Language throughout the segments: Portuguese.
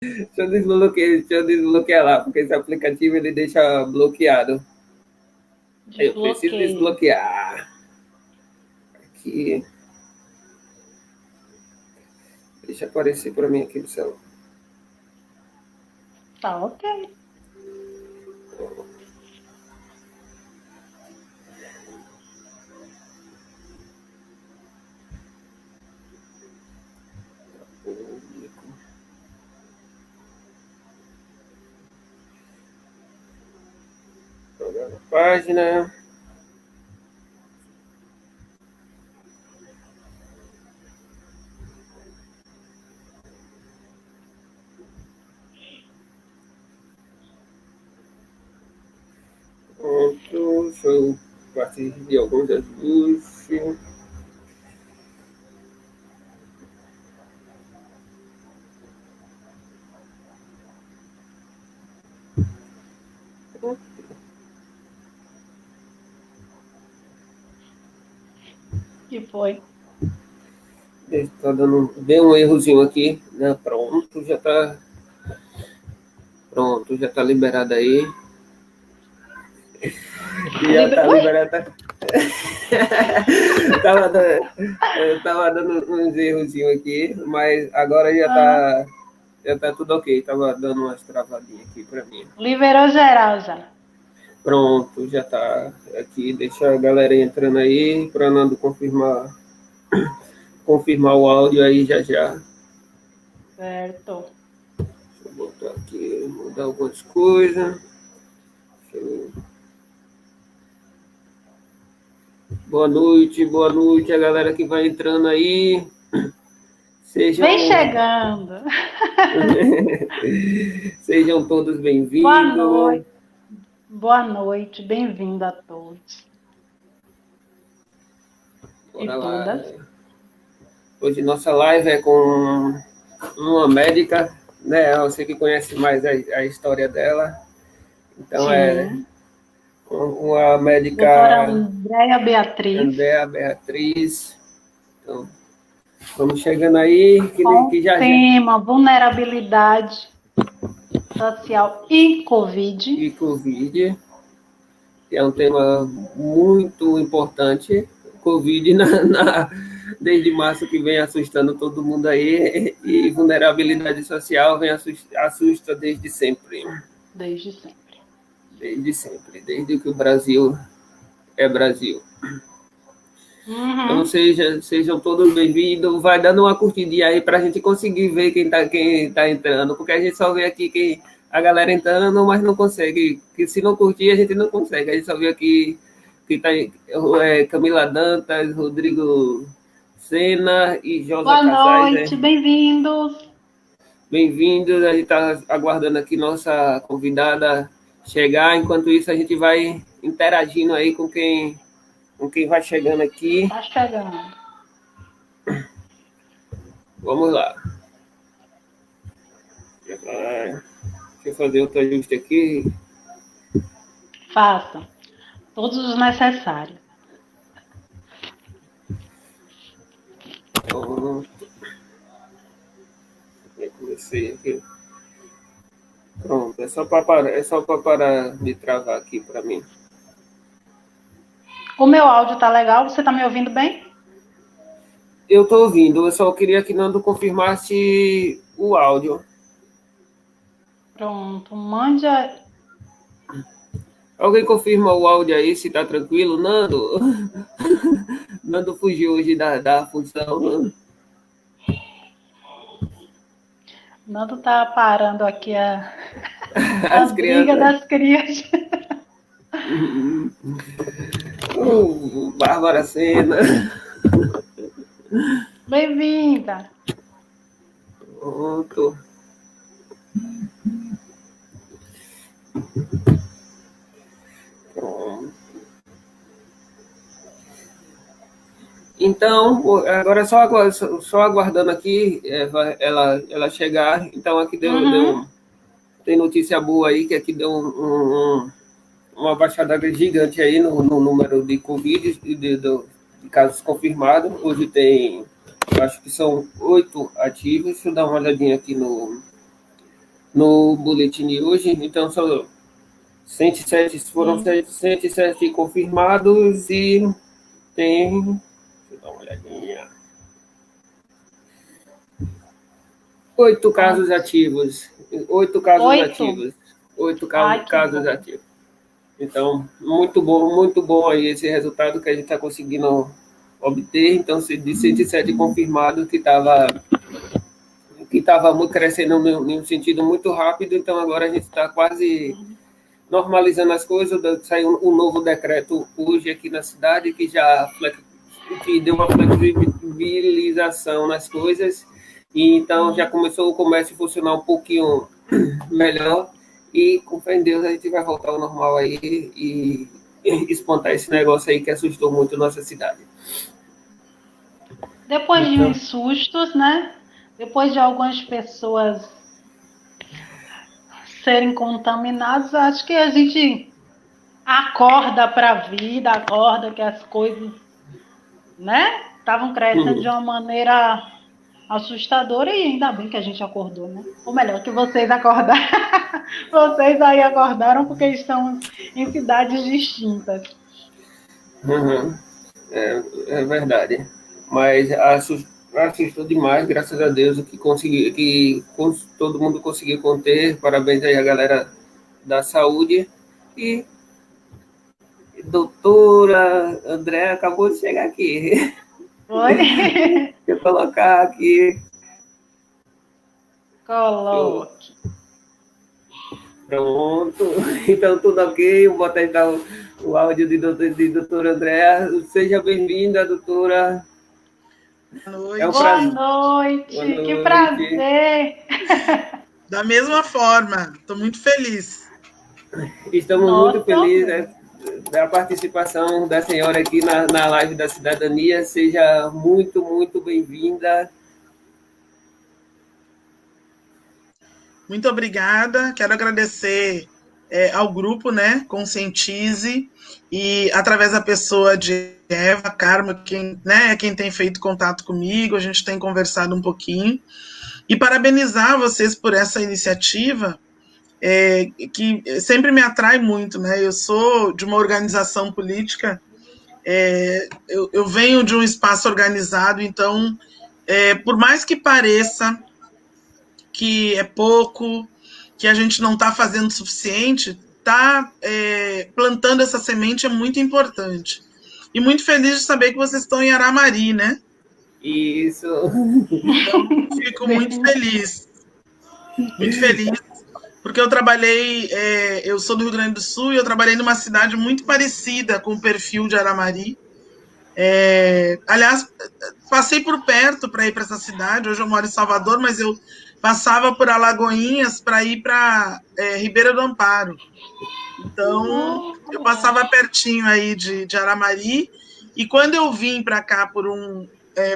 Deixa eu desbloquear lá, porque esse aplicativo ele deixa bloqueado. Eu preciso Desbloqueio. desbloquear. Aqui. Deixa aparecer para mim aqui no celular. Tá ok. Página. Pronto. Deixa eu partir de alguns ajustes. E foi. Tá dando, deu um errozinho aqui, né? Pronto, já tá. Pronto, já tá liberado aí. Já tá Ui! liberado. tava, dando, tava dando uns errozinhos aqui, mas agora Ah, já tá tudo ok. Tava dando umas travadinhas aqui pra mim. liberou geral já. Pronto, já tá aqui. Deixa a galera entrando aí para Nando confirmar o áudio aí já já. Certo. Deixa eu botar aqui, mudar algumas coisas. Eu... boa noite a galera que vai entrando aí. Vem Sejam chegando. sejam todos Boa bem-vindos. noite. Boa noite. Bem-vindo a todos e Bora lá. todas. Hoje nossa live é com uma médica, né? Você que conhece mais a história dela. Então é Sim. uma Doutora médica Andréia Beatriz. Andréa Beatriz. Então, vamos chegando aí, Com que o já já. tema vulnerabilidade social e Covid. E Covid, que é um tema muito importante. Covid desde março que vem assustando todo mundo aí, e vulnerabilidade social vem assusta desde sempre. Desde sempre. Desde sempre, desde que o Brasil é Brasil. Então Uhum. sejam todos bem-vindos. Vai dando uma curtidinha aí para a gente conseguir ver quem tá entrando, porque a gente só vê aqui a galera entrando, mas não consegue. Que se não curtir, a gente não consegue. A gente só vê aqui que tá Camila Dantas, Rodrigo Sena e Josa Boa Casais, né? noite, bem-vindos. Bem-vindos. A gente está aguardando aqui nossa convidada chegar. Enquanto isso, a gente vai interagindo aí com quem vai chegando aqui. Tá chegando. Vamos lá. Deixa eu fazer outro ajuste aqui. Façam todos os necessários. Então, eu comecei aqui. Pronto, é só para parar de travar aqui para mim. O meu áudio tá legal? Você tá me ouvindo bem? Eu estou ouvindo, eu só queria que Nando confirmasse o áudio. Pronto, mande a... Alguém confirma o áudio aí, se tá tranquilo, Nando? Nando fugiu hoje da função. Nando tá parando aqui a As briga crianças. das crianças. Bárbara Sena. Bem-vinda. Pronto. Pronto. Então, agora só aguardando aqui ela chegar. Então, aqui Uhum. tem notícia boa aí, que aqui deu uma baixada gigante aí no número de Covid, de casos confirmados. Hoje tem, acho que são 8 ativos. Deixa eu dar uma olhadinha aqui no boletim de hoje. Então, são 107, foram 107 confirmados e tem... Deixa eu dar uma olhadinha. 8 casos ativos. 8 casos ativos. 8 casos ativos. Então, muito bom aí esse resultado que a gente está conseguindo obter. Então, de 107 confirmados, que estava crescendo em um sentido muito rápido. Então, agora a gente está quase normalizando as coisas. Saiu um novo decreto hoje aqui na cidade que deu uma flexibilização nas coisas. E então já começou o comércio a funcionar um pouquinho melhor e, com fé em Deus, a gente vai voltar ao normal aí e espantar esse negócio aí que assustou muito a nossa cidade. Depois de uns sustos, né? Depois de algumas pessoas serem contaminadas, acho que a gente acorda para a vida, acorda que as coisas, né? Estavam crescendo de uma maneira assustadora e ainda bem que a gente acordou, né? Ou melhor, que vocês acordaram. Vocês aí acordaram porque estão em cidades distintas. É verdade. Mas assustou demais, graças a Deus, que todo mundo conseguiu conter. Parabéns aí à galera da saúde. E doutora André acabou de chegar aqui. Oi? Deixa eu colocar aqui. Coloque. Pronto. Então, tudo ok. Vou botar então o áudio de doutora Andréa. Seja bem-vinda, doutora. Boa noite. É um prazer. Boa noite. Que prazer. Da mesma forma, estou muito feliz. Estamos muito felizes da participação da senhora aqui na live da cidadania. Seja muito, muito bem-vinda. Muito obrigada. Quero agradecer ao grupo, né, Conscientize, e através da pessoa de Eva Carmo, quem tem feito contato comigo, a gente tem conversado um pouquinho, e parabenizar vocês por essa iniciativa, que sempre me atrai muito, né? Eu sou de uma organização política, eu venho de um espaço organizado, então, por mais que pareça que é pouco, que a gente não está fazendo o suficiente, plantando essa semente é muito importante. E muito feliz de saber que vocês estão em Aramari, né? Isso. Então, fico muito feliz. Muito feliz, porque eu trabalhei, eu sou do Rio Grande do Sul e eu trabalhei numa cidade muito parecida com o perfil de Aramari. Aliás, passei por perto para ir para essa cidade. Hoje eu moro em Salvador, mas eu passava por Alagoinhas para ir para Ribeira do Amparo. Então, eu passava pertinho aí de Aramari. E quando eu vim para cá por um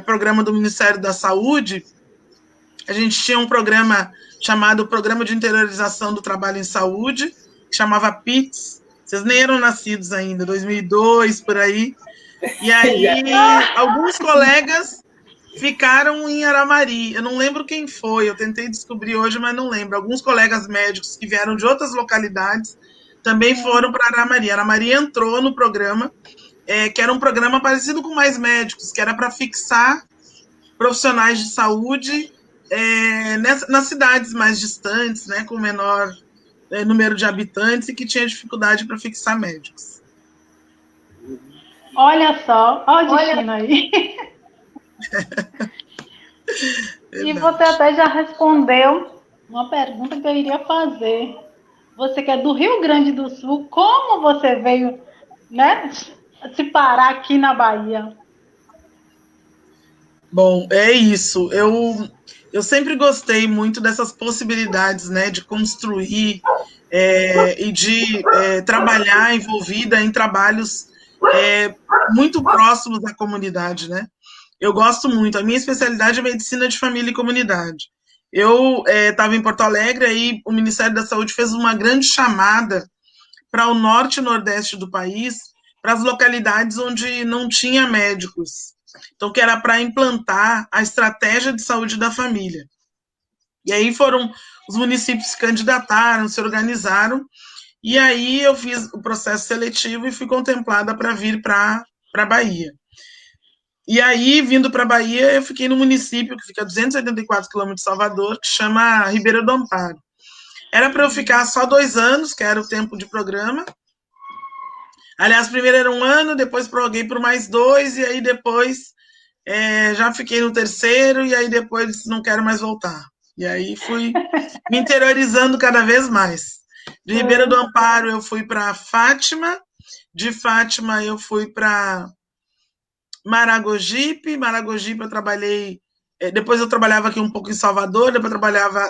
programa do Ministério da Saúde, a gente tinha um programa chamado Programa de Interiorização do Trabalho em Saúde, que chamava PITS. Vocês nem eram nascidos ainda, 2002, por aí. E aí, alguns colegas ficaram em Aramari. Eu não lembro quem foi, eu tentei descobrir hoje, mas não lembro. Alguns colegas médicos que vieram de outras localidades também foram para Aramari. Aramari entrou no programa, que era um programa parecido com Mais Médicos, que era para fixar profissionais de saúde nas cidades mais distantes, né, com menor número de habitantes e que tinha dificuldade para fixar médicos. Olha só, olha o destino aí. E você até já respondeu uma pergunta que eu iria fazer. Você que é do Rio Grande do Sul, como você veio, né, se parar aqui na Bahia? Bom, é isso. Eu sempre gostei muito dessas possibilidades, né, de construir e de trabalhar envolvida em trabalhos muito próximos da comunidade, né? Eu gosto muito. A minha especialidade é medicina de família e comunidade. Eu estava em Porto Alegre, aí o Ministério da Saúde fez uma grande chamada para o norte e nordeste do país, para as localidades onde não tinha médicos. Então, que era para implantar a estratégia de saúde da família. E aí foram os municípios se candidataram, se organizaram, e aí eu fiz o processo seletivo e fui contemplada para vir para a Bahia. E aí, vindo para a Bahia, eu fiquei no município que fica a 284 quilômetros de Salvador, que chama Ribeira do Amparo. Era para eu ficar só 2 anos, que era o tempo de programa. Aliás, primeiro era 1 ano, depois prorroguei por mais 2, e aí depois já fiquei no terceiro, e aí depois não quero mais voltar. E aí fui me interiorizando cada vez mais. De Ribeira do Amparo eu fui para Fátima, de Fátima eu fui para Maragogipe eu trabalhei, depois eu trabalhava aqui um pouco em Salvador, depois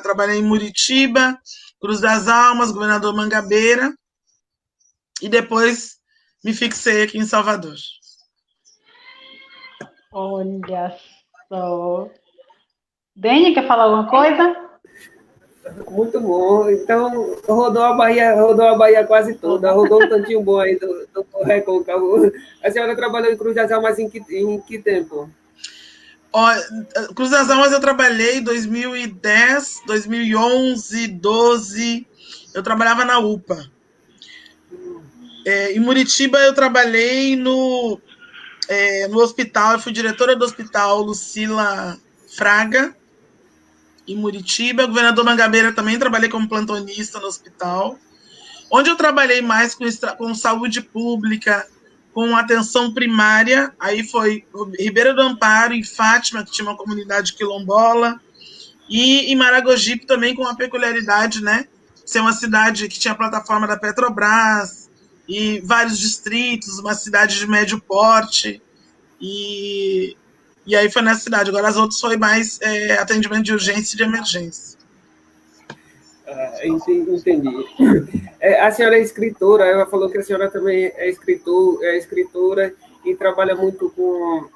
trabalhei em Muritiba, Cruz das Almas, Governador Mangabeira, e depois me fixei aqui em Salvador. Olha só. Dani, quer falar alguma coisa? Muito bom. Então, rodou a Bahia quase toda, rodou um tantinho bom aí do Recôncavo. A senhora trabalhou em Cruz das Almas em que tempo? Cruz das Almas eu trabalhei em 2010, 2011, 12, eu trabalhava na UPA. Em Muritiba eu trabalhei no hospital, eu fui diretora do hospital Lucila Fraga, em Muritiba. Governador Mangabeira também trabalhei como plantonista no hospital. Onde eu trabalhei mais com saúde pública, com atenção primária, aí foi Ribeira do Amparo, em Fátima, que tinha uma comunidade quilombola, e em Maragogipe também com uma peculiaridade, né? Ser uma cidade que tinha a plataforma da Petrobras, e vários distritos, uma cidade de médio porte, e aí foi nessa cidade. Agora as outras foi mais atendimento de urgência e de emergência. Entendi. A senhora é escritora, ela falou que a senhora também é escritora e trabalha muito com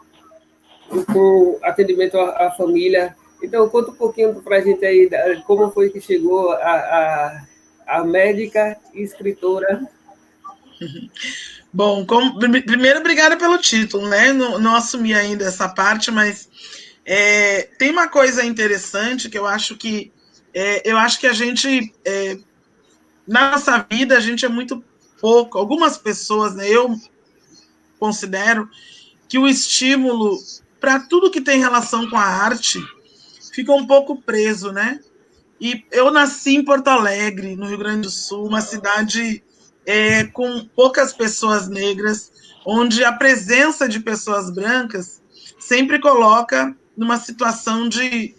atendimento à família. Então, conta um pouquinho para a gente aí como foi que chegou a médica e escritora. Bom, primeiro, obrigada pelo título, né? Não assumi ainda essa parte, mas tem uma coisa interessante que eu acho que a gente, na nossa vida, a gente é muito pouco. Algumas pessoas, né? Eu considero que o estímulo para tudo que tem relação com a arte fica um pouco preso, né? E eu nasci em Porto Alegre, no Rio Grande do Sul, uma cidade com poucas pessoas negras, onde a presença de pessoas brancas sempre coloca numa situação de...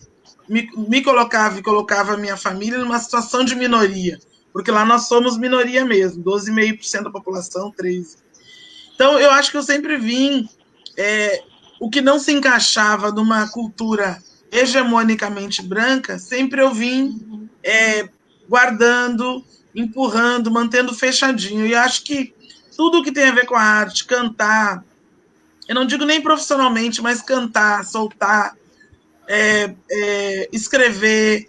Me colocava e colocava a minha família numa situação de minoria, porque lá nós somos minoria mesmo, 12,5% da população, 13%. Então, eu acho que eu sempre vim... o que não se encaixava numa cultura hegemonicamente branca, sempre eu vim guardando, empurrando, mantendo fechadinho. E acho que tudo que tem a ver com a arte, cantar, eu não digo nem profissionalmente, mas cantar, soltar, escrever,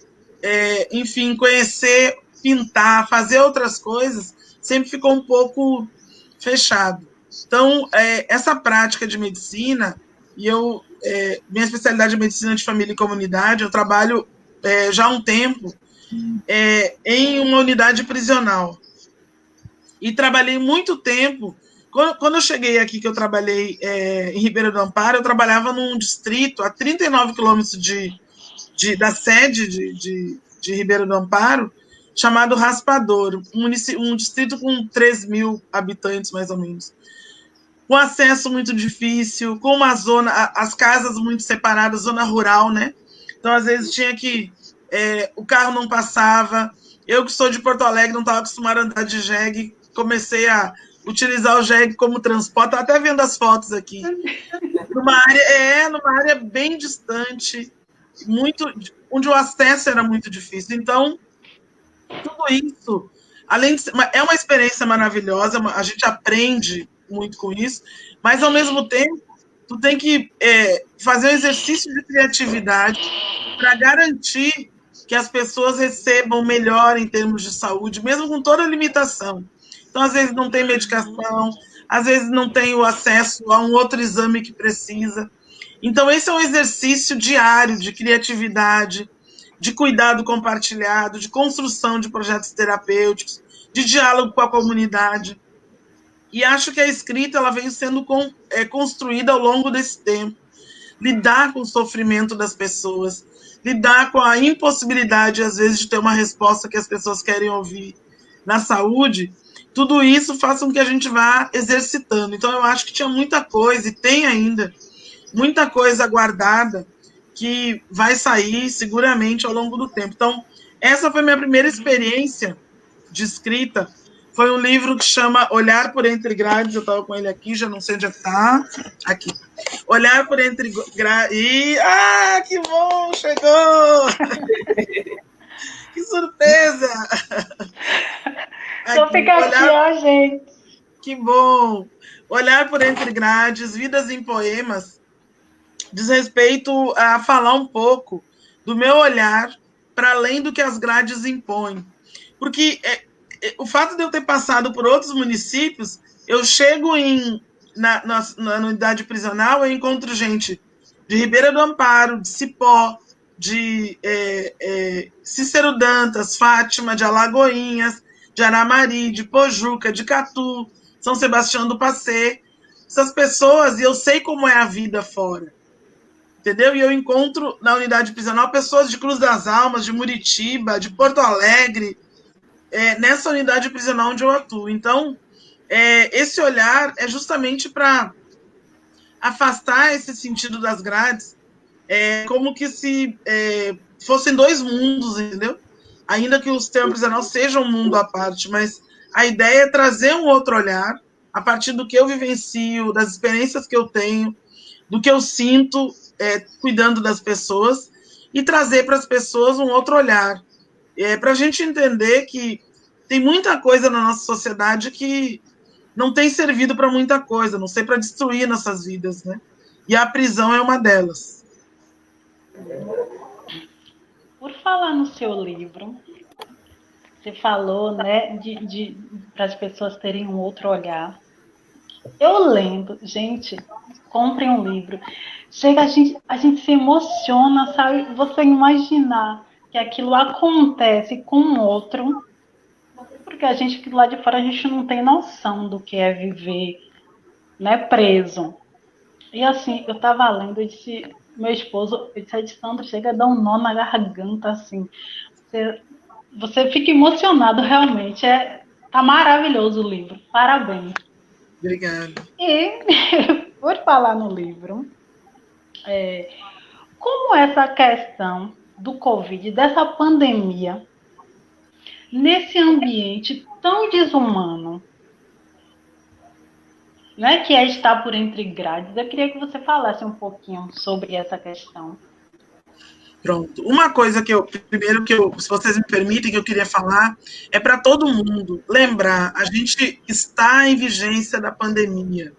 enfim, conhecer, pintar, fazer outras coisas, sempre ficou um pouco fechado. Então, essa prática de medicina, e minha especialidade é medicina de família e comunidade, eu trabalho já há um tempo em uma unidade prisional. E trabalhei muito tempo. Quando eu cheguei aqui, que eu trabalhei em Ribeira do Amparo, eu trabalhava num distrito a 39 quilômetros da sede de Ribeira do Amparo, chamado Raspador, um distrito com 3.000 habitantes, mais ou menos. Com acesso muito difícil, com uma zona, as casas muito separadas, zona rural, né? Então, às vezes, tinha que... o carro não passava. Eu, que sou de Porto Alegre, não estava acostumada a andar de jegue, comecei a utilizar o jegue como transporte, até vendo as fotos aqui. Numa área bem distante, onde o acesso era muito difícil. Então, tudo isso, além de ser, é uma experiência maravilhosa, a gente aprende muito com isso, mas, ao mesmo tempo, tu tem que fazer um exercício de criatividade para garantir que as pessoas recebam melhor em termos de saúde, mesmo com toda a limitação. Então, às vezes, não tem medicação, às vezes não tem o acesso a um outro exame que precisa. Então, esse é um exercício diário de criatividade, de cuidado compartilhado, de construção de projetos terapêuticos, de diálogo com a comunidade. E acho que a escrita ela veio sendo construída ao longo desse tempo. Lidar com o sofrimento das pessoas, lidar com a impossibilidade, às vezes, de ter uma resposta que as pessoas querem ouvir na saúde, tudo isso faz com que a gente vá exercitando. Então, eu acho que tinha muita coisa, e tem ainda, muita coisa guardada, que vai sair seguramente ao longo do tempo. Então, essa foi a minha primeira experiência de escrita. Foi um livro que chama Olhar por Entre Grades. Eu estava com ele aqui, já não sei onde está. Aqui. Olhar por Entre Grades. Ah, que bom! Chegou! Que surpresa! Só fica aqui, ó, gente. Que bom! Olhar por Entre Grades, Vidas em Poemas, diz respeito a falar um pouco do meu olhar para além do que as grades impõem. Porque o fato de eu ter passado por outros municípios, eu chego na unidade prisional, eu encontro gente de Ribeira do Amparo, de Cipó, de Cícero Dantas, Fátima, de Alagoinhas, de Aramari, de Pojuca, de Catu, São Sebastião do Passé. Essas pessoas, e eu sei como é a vida fora. Entendeu? E eu encontro na unidade prisional pessoas de Cruz das Almas, de Muritiba, de Porto Alegre, nessa unidade prisional onde eu atuo. Então, esse olhar é justamente para afastar esse sentido das grades, como que se fossem dois mundos, entendeu? Ainda que o sistema prisional seja um mundo à parte, mas a ideia é trazer um outro olhar, a partir do que eu vivencio, das experiências que eu tenho, do que eu sinto cuidando das pessoas, e trazer para as pessoas um outro olhar. Para a gente entender que tem muita coisa na nossa sociedade que não tem servido para muita coisa, não sei, para destruir nossas vidas, né? E a prisão é uma delas. Por falar no seu livro, você falou, né, para as pessoas terem um outro olhar. Eu lendo, gente, comprem um livro. Chega, a gente se emociona, sabe? Você imaginar que aquilo acontece com o outro, porque a gente lá de fora a gente não tem noção do que é viver, né, preso. E assim, eu tava lendo, eu disse, meu esposo, eu disse, Sandro, chega a dar um nó na garganta, assim. Você fica emocionado, realmente. Tá maravilhoso o livro. Parabéns. Obrigada. E, por falar no livro, como essa questão do Covid, dessa pandemia, nesse ambiente tão desumano, né, que é estar por entre grades, eu queria que você falasse um pouquinho sobre essa questão. Pronto. Uma coisa primeiro se vocês me permitem, que eu queria falar, é para todo mundo lembrar, a gente está em vigência da pandemia.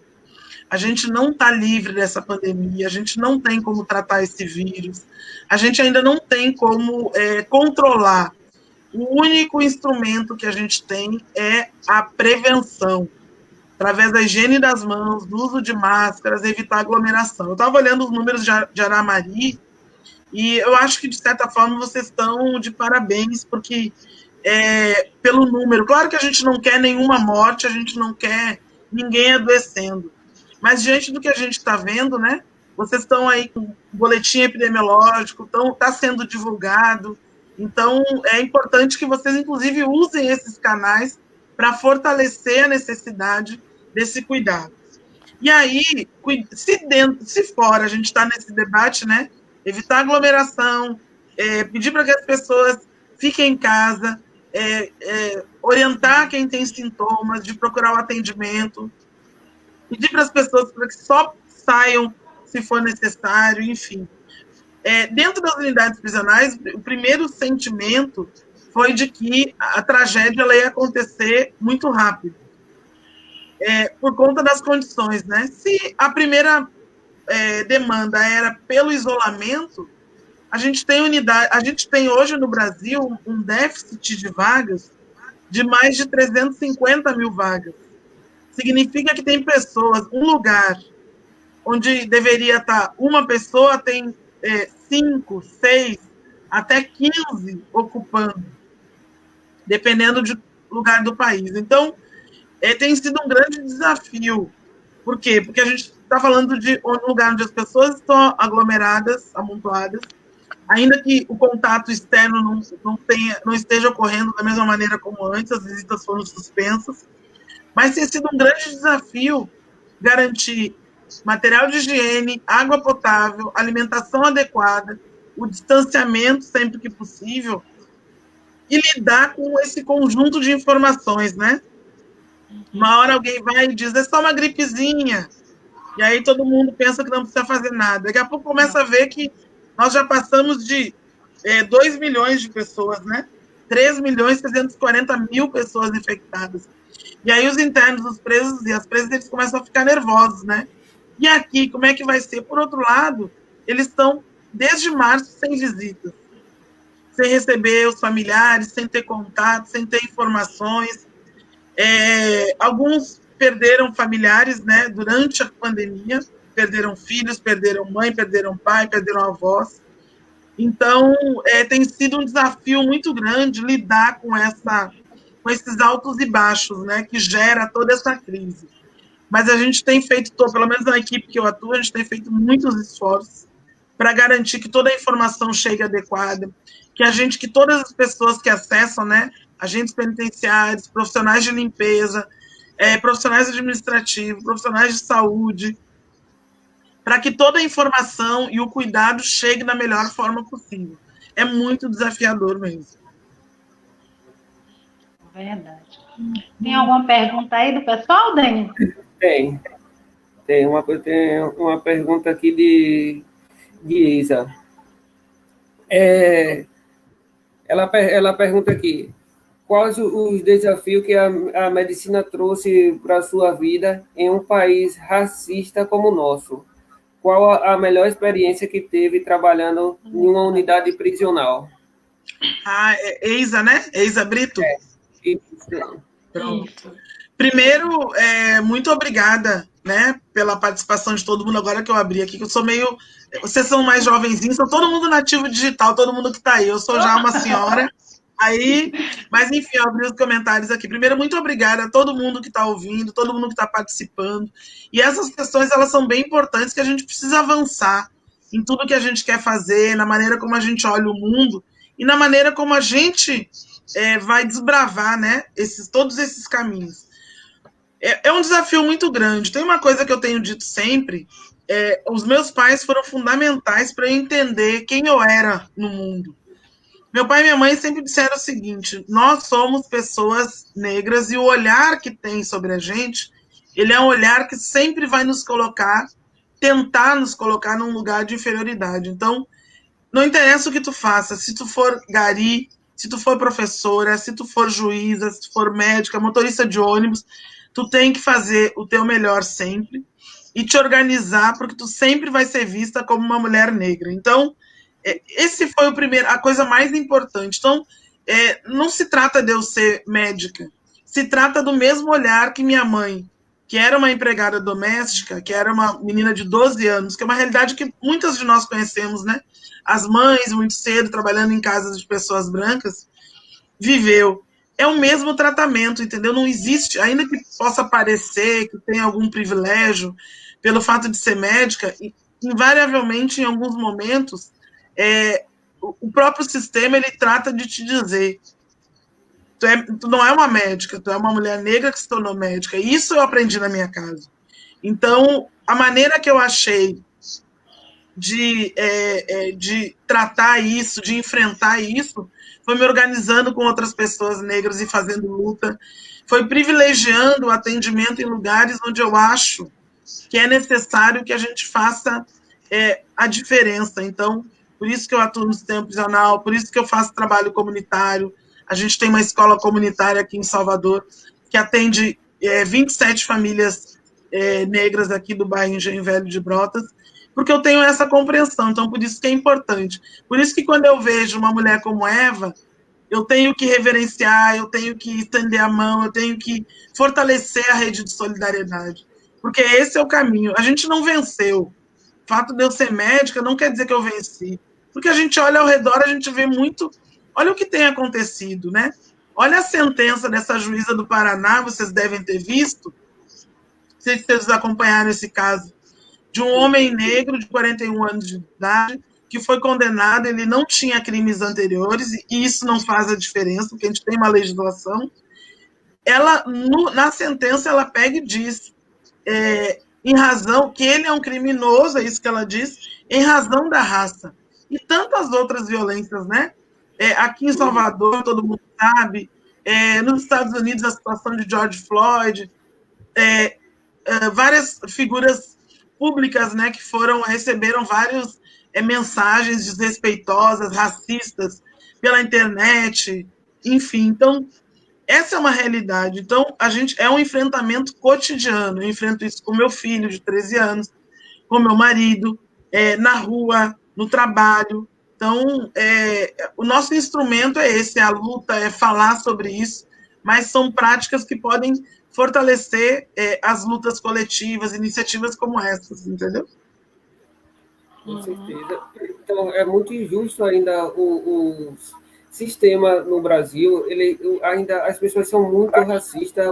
A gente não está livre dessa pandemia, a gente não tem como tratar esse vírus, a gente ainda não tem como controlar. O único instrumento que a gente tem é a prevenção, através da higiene das mãos, do uso de máscaras, evitar aglomeração. Eu estava olhando os números de Aramari, e eu acho que, de certa forma, vocês estão de parabéns, porque pelo número, claro que a gente não quer nenhuma morte, a gente não quer ninguém adoecendo, mas diante do que a gente está vendo, né, vocês estão aí com o boletim epidemiológico, está sendo divulgado, então é importante que vocês, inclusive, usem esses canais para fortalecer a necessidade desse cuidado. E aí, se fora a gente está nesse debate, né, evitar aglomeração, pedir para que as pessoas fiquem em casa, orientar quem tem sintomas, de procurar o atendimento, pedir para as pessoas para que só saiam se for necessário, enfim. Dentro das unidades prisionais, o primeiro sentimento foi de que a tragédia ela ia acontecer muito rápido, por conta das condições, né? Se a primeira demanda era pelo isolamento, a gente tem hoje no Brasil um déficit de vagas de mais de 350 mil vagas. Significa que tem pessoas, um lugar onde deveria estar uma pessoa, tem 5, 6, até 15 ocupando, dependendo do lugar do país. Então, tem sido um grande desafio. Por quê? Porque a gente está falando de um lugar onde as pessoas estão aglomeradas, amontoadas, ainda que o contato externo não esteja ocorrendo da mesma maneira como antes, as visitas foram suspensas, mas tem sido um grande desafio garantir material de higiene, água potável, alimentação adequada, o distanciamento sempre que possível e lidar com esse conjunto de informações, né? Uma hora alguém vai e diz, é só uma gripezinha, e aí todo mundo pensa que não precisa fazer nada. Daqui a pouco começa a ver que nós já passamos de 2 milhões de pessoas, né? 3 milhões e 340 mil pessoas infectadas. E aí os internos, os presos e as presas, eles começam a ficar nervosos, né? E aqui, como é que vai ser? Por outro lado, eles estão, desde março, sem visitas, sem receber os familiares, sem ter contato, sem ter informações. Alguns perderam familiares, né, durante a pandemia, perderam filhos, perderam mãe, perderam pai, perderam avós. Então, tem sido um desafio muito grande lidar com esses altos e baixos, né, que gera toda essa crise. Mas a gente tem feito, pelo menos na equipe que eu atuo, a gente tem feito muitos esforços para garantir que toda a informação chegue adequada, que todas as pessoas que acessam, né, agentes penitenciários, profissionais de limpeza, profissionais administrativos, profissionais de saúde, para que toda a informação e o cuidado chegue da melhor forma possível. É muito desafiador mesmo. Verdade. Tem alguma pergunta aí do pessoal, Dani? Tem uma pergunta aqui de Isa. Ela pergunta aqui, quais os desafios que a medicina trouxe para a sua vida em um país racista como o nosso? Qual a melhor experiência que teve trabalhando em uma unidade prisional? Eisa, né? Eisa Brito? Pronto. Primeiro, muito obrigada, né, pela participação de todo mundo. Agora que eu abri aqui, que eu sou meio... Vocês são mais jovenzinhos, são todo mundo nativo digital, todo mundo que está aí. Eu sou já uma senhora, mas enfim, eu abri os comentários aqui. Primeiro, muito obrigada a todo mundo que está ouvindo, todo mundo que está participando. E essas questões, elas são bem importantes, que a gente precisa avançar em tudo que a gente quer fazer, na maneira como a gente olha o mundo e na maneira como a gente vai desbravar, né, todos esses caminhos. É um desafio muito grande. Tem uma coisa que eu tenho dito sempre, os meus pais foram fundamentais para eu entender quem eu era no mundo. Meu pai e minha mãe sempre disseram o seguinte, nós somos pessoas negras e o olhar que tem sobre a gente, ele é um olhar que sempre vai tentar nos colocar num lugar de inferioridade. Então, não interessa o que tu faça, se tu for gari, se tu for professora, se tu for juíza, se tu for médica, motorista de ônibus, tu tem que fazer o teu melhor sempre e te organizar, porque tu sempre vai ser vista como uma mulher negra. Então, esse foi a coisa mais importante. Então, não se trata de eu ser médica, se trata do mesmo olhar que minha mãe, que era uma empregada doméstica, que era uma menina de 12 anos, que é uma realidade que muitas de nós conhecemos, né? As mães, muito cedo, trabalhando em casas de pessoas brancas, viveu. É o mesmo tratamento, entendeu? Não existe, ainda que possa parecer que tem algum privilégio pelo fato de ser médica, invariavelmente, em alguns momentos, o próprio sistema, ele trata de te dizer tu não é uma médica, tu é uma mulher negra que se tornou médica. Isso eu aprendi na minha casa. Então, a maneira que eu achei de tratar isso, de enfrentar isso, foi me organizando com outras pessoas negras e fazendo luta, foi privilegiando o atendimento em lugares onde eu acho que é necessário que a gente faça a diferença. Então, por isso que eu atuo no sistema prisional, por isso que eu faço trabalho comunitário. A gente tem uma escola comunitária aqui em Salvador que atende 27 famílias negras aqui do bairro Engenho Velho de Brotas, porque eu tenho essa compreensão, então por isso que é importante. Por isso que quando eu vejo uma mulher como Eva, eu tenho que reverenciar, eu tenho que estender a mão, eu tenho que fortalecer a rede de solidariedade, porque esse é o caminho. A gente não venceu. O fato de eu ser médica não quer dizer que eu venci. Porque a gente olha ao redor, a gente vê muito... Olha o que tem acontecido, né? Olha a sentença dessa juíza do Paraná, vocês devem ter visto, não sei se vocês acompanharam esse caso, de um homem negro de 41 anos de idade, que foi condenado, ele não tinha crimes anteriores, e isso não faz a diferença, porque a gente tem uma legislação. Ela, na sentença, ela pega e diz, em razão que ele é um criminoso, é isso que ela diz, em razão da raça. E tantas outras violências, né? Aqui em Salvador, todo mundo sabe, nos Estados Unidos, a situação de George Floyd, várias figuras públicas, né, que receberam várias mensagens desrespeitosas, racistas, pela internet, enfim. Então, essa é uma realidade. Então, é um enfrentamento cotidiano. Eu enfrento isso com meu filho de 13 anos, com meu marido, na rua, no trabalho. Então, o nosso instrumento é esse, a luta, é falar sobre isso, mas são práticas que podem fortalecer as lutas coletivas, iniciativas como essas, entendeu? Com certeza. Então, é muito injusto ainda o sistema no Brasil. Ainda as pessoas são muito racistas,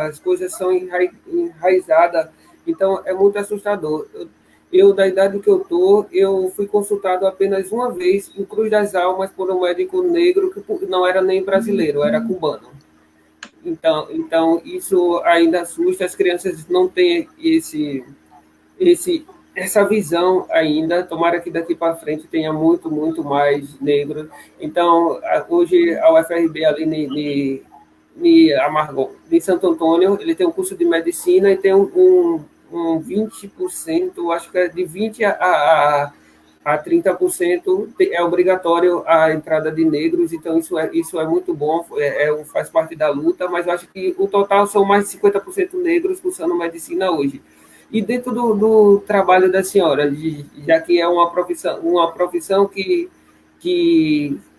as coisas são enraizadas. Então, é muito assustador. Da idade que eu estou, eu fui consultado apenas uma vez em Cruz das Almas por um médico negro que não era nem brasileiro, era cubano. Então isso ainda assusta. As crianças não têm essa visão ainda. Tomara que daqui para frente tenha muito, muito mais negros. Então, hoje, a UFRB, ali em Santo Antônio, ele tem um curso de medicina e tem um 20%, acho que é de 20% a 30% é obrigatório a entrada de negros. Então isso é muito bom, faz parte da luta, mas eu acho que o total são mais de 50% negros cursando medicina hoje. E dentro do trabalho da senhora, já que é uma profissão que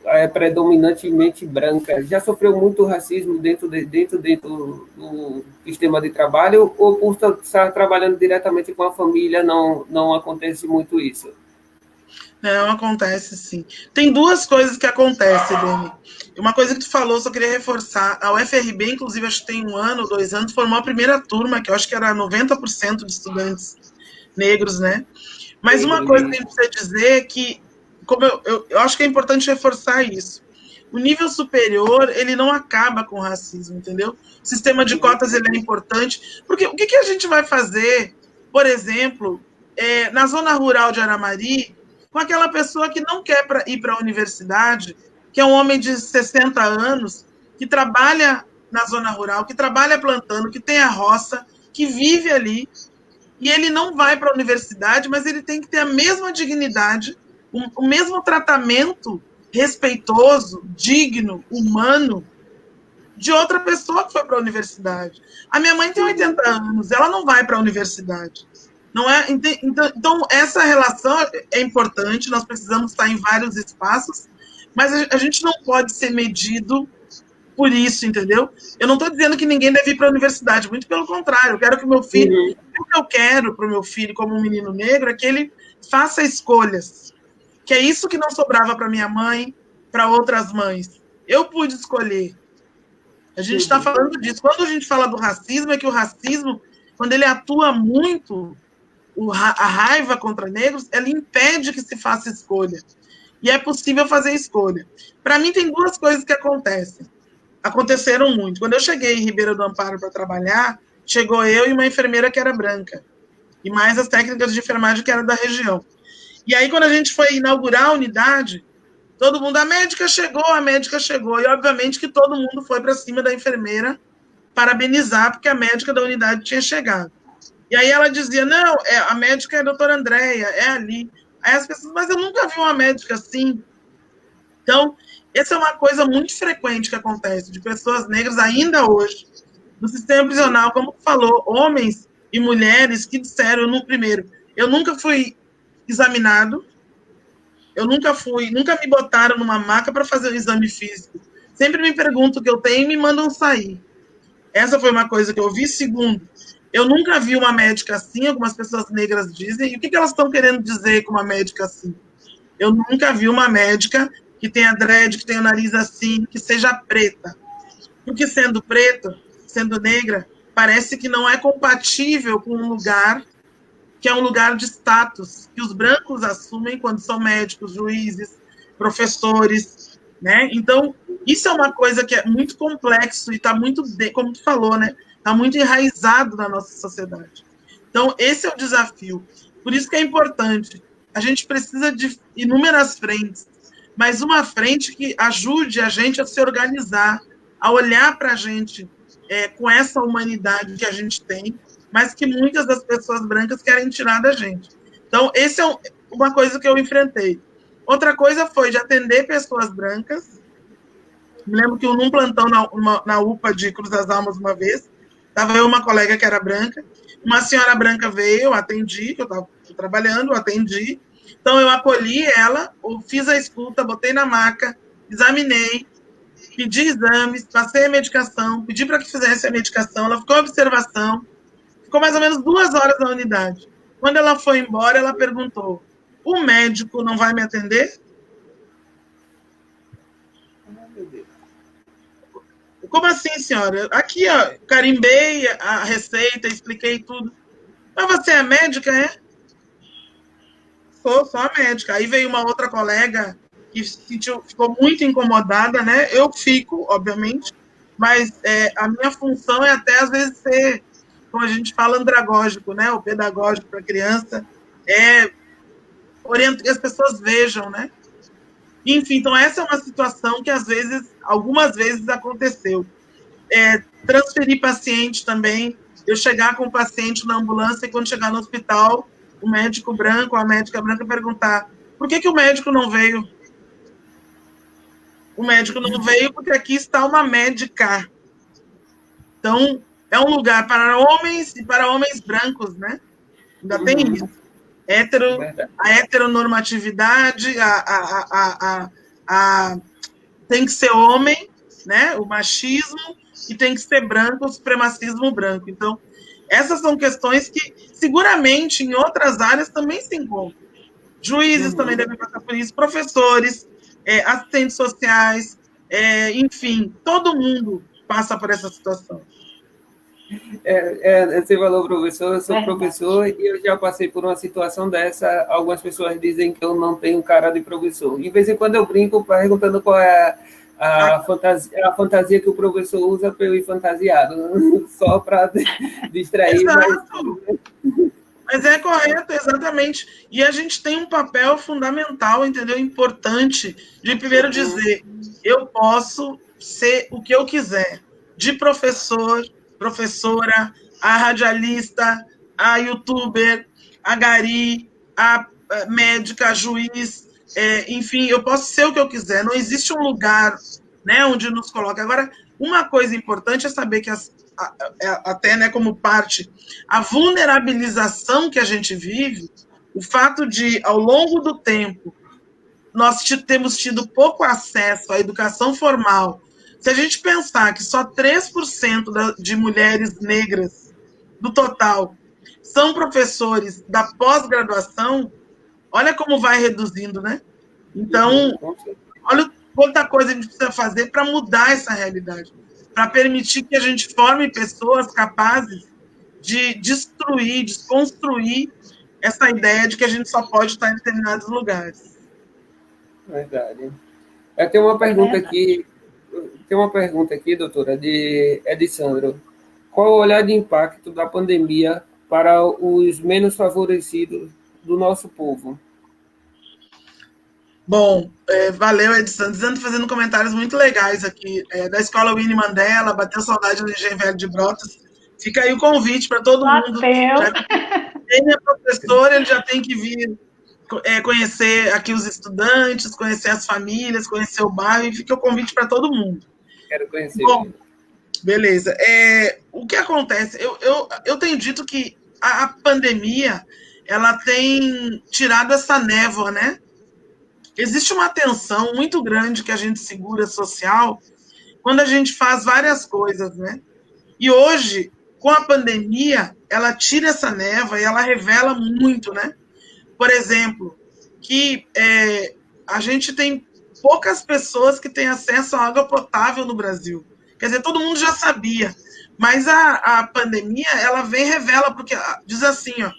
é predominantemente branca, já sofreu muito racismo dentro do sistema de trabalho, ou por estar trabalhando diretamente com a família não acontece muito isso? Não, acontece sim. Tem duas coisas que acontecem, Dani. Uma coisa que tu falou, só queria reforçar. A UFRB, inclusive, acho que tem 1 ano, 2 anos, formou a primeira turma, que eu acho que era 90% de estudantes negros, né? Mas uma coisa que a gente precisa dizer é que, como eu acho que é importante reforçar isso. O nível superior, ele não acaba com o racismo, entendeu? O sistema de cotas, ele é importante. Porque o que a gente vai fazer, por exemplo, na zona rural de Aramari, com aquela pessoa que não quer ir para a universidade, que é um homem de 60 anos, que trabalha na zona rural, que trabalha plantando, que tem a roça, que vive ali, e ele não vai para a universidade, mas ele tem que ter a mesma dignidade, o mesmo tratamento respeitoso, digno, humano, de outra pessoa que foi para a universidade. A minha mãe tem 80 anos, ela não vai para a universidade. Não é? Então, essa relação é importante, nós precisamos estar em vários espaços, mas a gente não pode ser medido por isso, entendeu? Eu não estou dizendo que ninguém deve ir para a universidade, muito pelo contrário, eu quero que o meu filho, o que eu quero para o meu filho como um menino negro é que ele faça escolhas, que é isso que não sobrava para minha mãe, para outras mães. Eu pude escolher. A gente está falando disso. Quando a gente fala do racismo, é que o racismo, quando ele atua muito, a raiva contra negros, ela impede que se faça escolha. E é possível fazer escolha. Para mim, tem duas coisas que aconteceram muito. Quando eu cheguei em Ribeira do Amparo para trabalhar, chegou eu e uma enfermeira que era branca, e mais as técnicas de enfermagem que eram da região. E aí, quando a gente foi inaugurar a unidade, todo mundo, a médica chegou, e obviamente que todo mundo foi para cima da enfermeira parabenizar, porque a médica da unidade tinha chegado. E aí ela dizia, não, a médica é a doutora Andréia, é ali. Aí as pessoas, mas eu nunca vi uma médica assim. Então, essa é uma coisa muito frequente que acontece, de pessoas negras ainda hoje, no sistema prisional, como tu falou, homens e mulheres que disseram, primeiro, eu nunca fui examinado, nunca me botaram numa maca para fazer um exame físico. Sempre me perguntam o que eu tenho e me mandam sair. Essa foi uma coisa que eu ouvi. Segundo, eu nunca vi uma médica assim, algumas pessoas negras dizem. E o que elas estão querendo dizer com uma médica assim? Eu nunca vi uma médica que tenha dread, que tenha o nariz assim, que seja preta. Porque sendo preta, sendo negra, parece que não é compatível com um lugar que é um lugar de status, que os brancos assumem quando são médicos, juízes, professores, né? Então, isso é uma coisa que é muito complexo e está muito, como tu falou, né? Está muito enraizado na nossa sociedade. Então, esse é o desafio. Por isso que é importante. A gente precisa de inúmeras frentes, mas uma frente que ajude a gente a se organizar, a olhar para a gente com essa humanidade que a gente tem, mas que muitas das pessoas brancas querem tirar da gente. Então, esse é uma coisa que eu enfrentei. Outra coisa foi de atender pessoas brancas. Me lembro que num plantão na UPA de Cruz das Almas uma vez, estava eu e uma colega que era branca, uma senhora branca veio, eu atendi, que eu estava trabalhando, eu atendi. Então, eu acolhi ela, fiz a escuta, botei na maca, examinei, pedi exames, passei a medicação, pedi para que fizesse a medicação, ela ficou em observação, ficou mais ou menos 2 horas na unidade. Quando ela foi embora, ela perguntou: o médico não vai me atender? Como assim, senhora? Aqui, ó, carimbei a receita, expliquei tudo. Mas você é médica, é? Sou a médica. Aí veio uma outra colega que ficou muito incomodada, né? Eu fico, obviamente, mas a minha função é até, às vezes, ser, como a gente fala, andragógico, né? O pedagógico para a criança, orienta que as pessoas vejam, né? Enfim, então essa é uma situação que, às vezes, algumas vezes aconteceu. Transferir paciente também, eu chegar com o paciente na ambulância e quando chegar no hospital, o médico branco, a médica branca perguntar: por que o médico não veio? O médico não veio porque aqui está uma médica. Então, é um lugar para homens e para homens brancos, né? Ainda tem isso. A heteronormatividade, tem que ser homem, né? O machismo, e tem que ser branco, o supremacismo branco. Então, essas são questões que, seguramente, em outras áreas também se encontram. Juízes também devem passar por isso, professores, assistentes sociais, enfim, todo mundo passa por essa situação. Você falou, professor, eu sou professor e eu já passei por uma situação dessa. Algumas pessoas dizem que eu não tenho cara de professor. De vez em quando eu brinco perguntando qual é a fantasia que o professor usa para eu ir fantasiado, só para distrair. Mas é correto, exatamente. E a gente tem um papel fundamental, entendeu? Importante, de primeiro dizer: eu posso ser o que eu quiser, de professor, professora, a radialista, a youtuber, a gari, a médica, a juiz, enfim, eu posso ser o que eu quiser. Não existe um lugar, né, onde nos coloca. Agora, uma coisa importante é saber que até, né, como parte, a vulnerabilização que a gente vive, o fato de, ao longo do tempo, nós temos tido pouco acesso à educação formal. Se a gente pensar que só 3% de mulheres negras do total são professores da pós-graduação, olha como vai reduzindo, né? Então, olha quanta coisa a gente precisa fazer para mudar essa realidade, para permitir que a gente forme pessoas capazes de destruir, desconstruir essa ideia de que a gente só pode estar em determinados lugares. Verdade. Tem uma pergunta aqui, doutora, de Edissandro. Qual o olhar de impacto da pandemia para os menos favorecidos do nosso povo? Bom, valeu, Edson. Fazendo comentários muito legais aqui. Da Escola Winnie Mandela, bateu saudade do Engenho Velho de Brotas. Fica aí o convite para todo mundo. Quem é professor, ele já tem que vir conhecer aqui os estudantes, conhecer as famílias, conhecer o bairro, e fica o convite para todo mundo. Quero conhecer. Bom, beleza. O que acontece? Eu tenho dito que a pandemia, ela tem tirado essa névoa, né? Existe uma tensão muito grande que a gente segura social quando a gente faz várias coisas, né? E hoje, com a pandemia, ela tira essa névoa e ela revela muito, né? Por exemplo, que a gente tem poucas pessoas que têm acesso à água potável no Brasil. Quer dizer, todo mundo já sabia, mas a pandemia, ela vem e revela, porque diz assim, ó,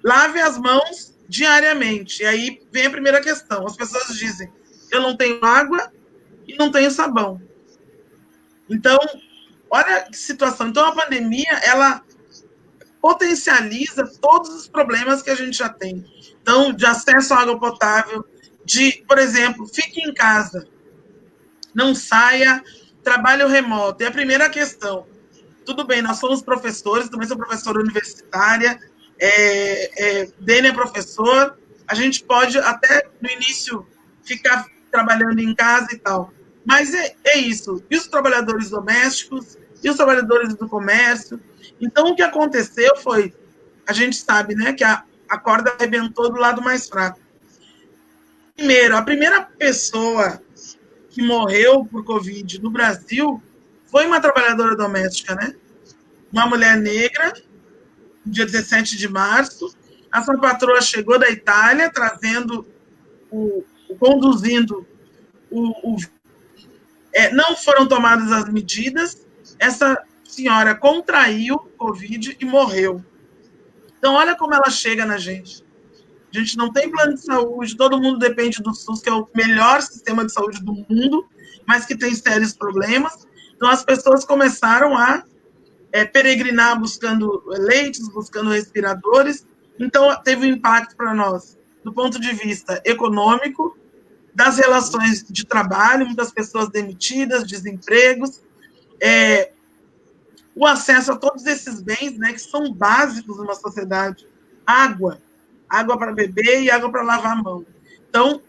lave as mãos diariamente. E aí vem a primeira questão. As pessoas dizem, eu não tenho água e não tenho sabão. Então, olha que situação. Então, a pandemia, ela potencializa todos os problemas que a gente já tem. Então, de acesso à água potável, de, por exemplo, fique em casa, não saia, trabalho remoto. É a primeira questão. Tudo bem, nós somos professores, também sou professora universitária, Dene é professor, a gente pode até no início ficar trabalhando em casa e tal, mas é isso. E os trabalhadores domésticos, e os trabalhadores do comércio? Então, o que aconteceu foi, a gente sabe, né, que a corda arrebentou do lado mais fraco. Primeiro, a primeira pessoa que morreu por Covid no Brasil foi uma trabalhadora doméstica, né? Uma mulher negra, no dia 17 de março. A sua patroa chegou da Itália, trazendo, conduzindo não foram tomadas as medidas. Essa senhora contraiu Covid e morreu. Então, olha como ela chega na gente. A gente não tem plano de saúde, todo mundo depende do SUS, que é o melhor sistema de saúde do mundo, mas que tem sérios problemas. Então, as pessoas começaram a peregrinar buscando leitos, buscando respiradores. Então, teve um impacto para nós, do ponto de vista econômico, das relações de trabalho, muitas pessoas demitidas, desempregos, o acesso a todos esses bens, né, que são básicos numa sociedade. Água para beber e água para lavar a mão. Então,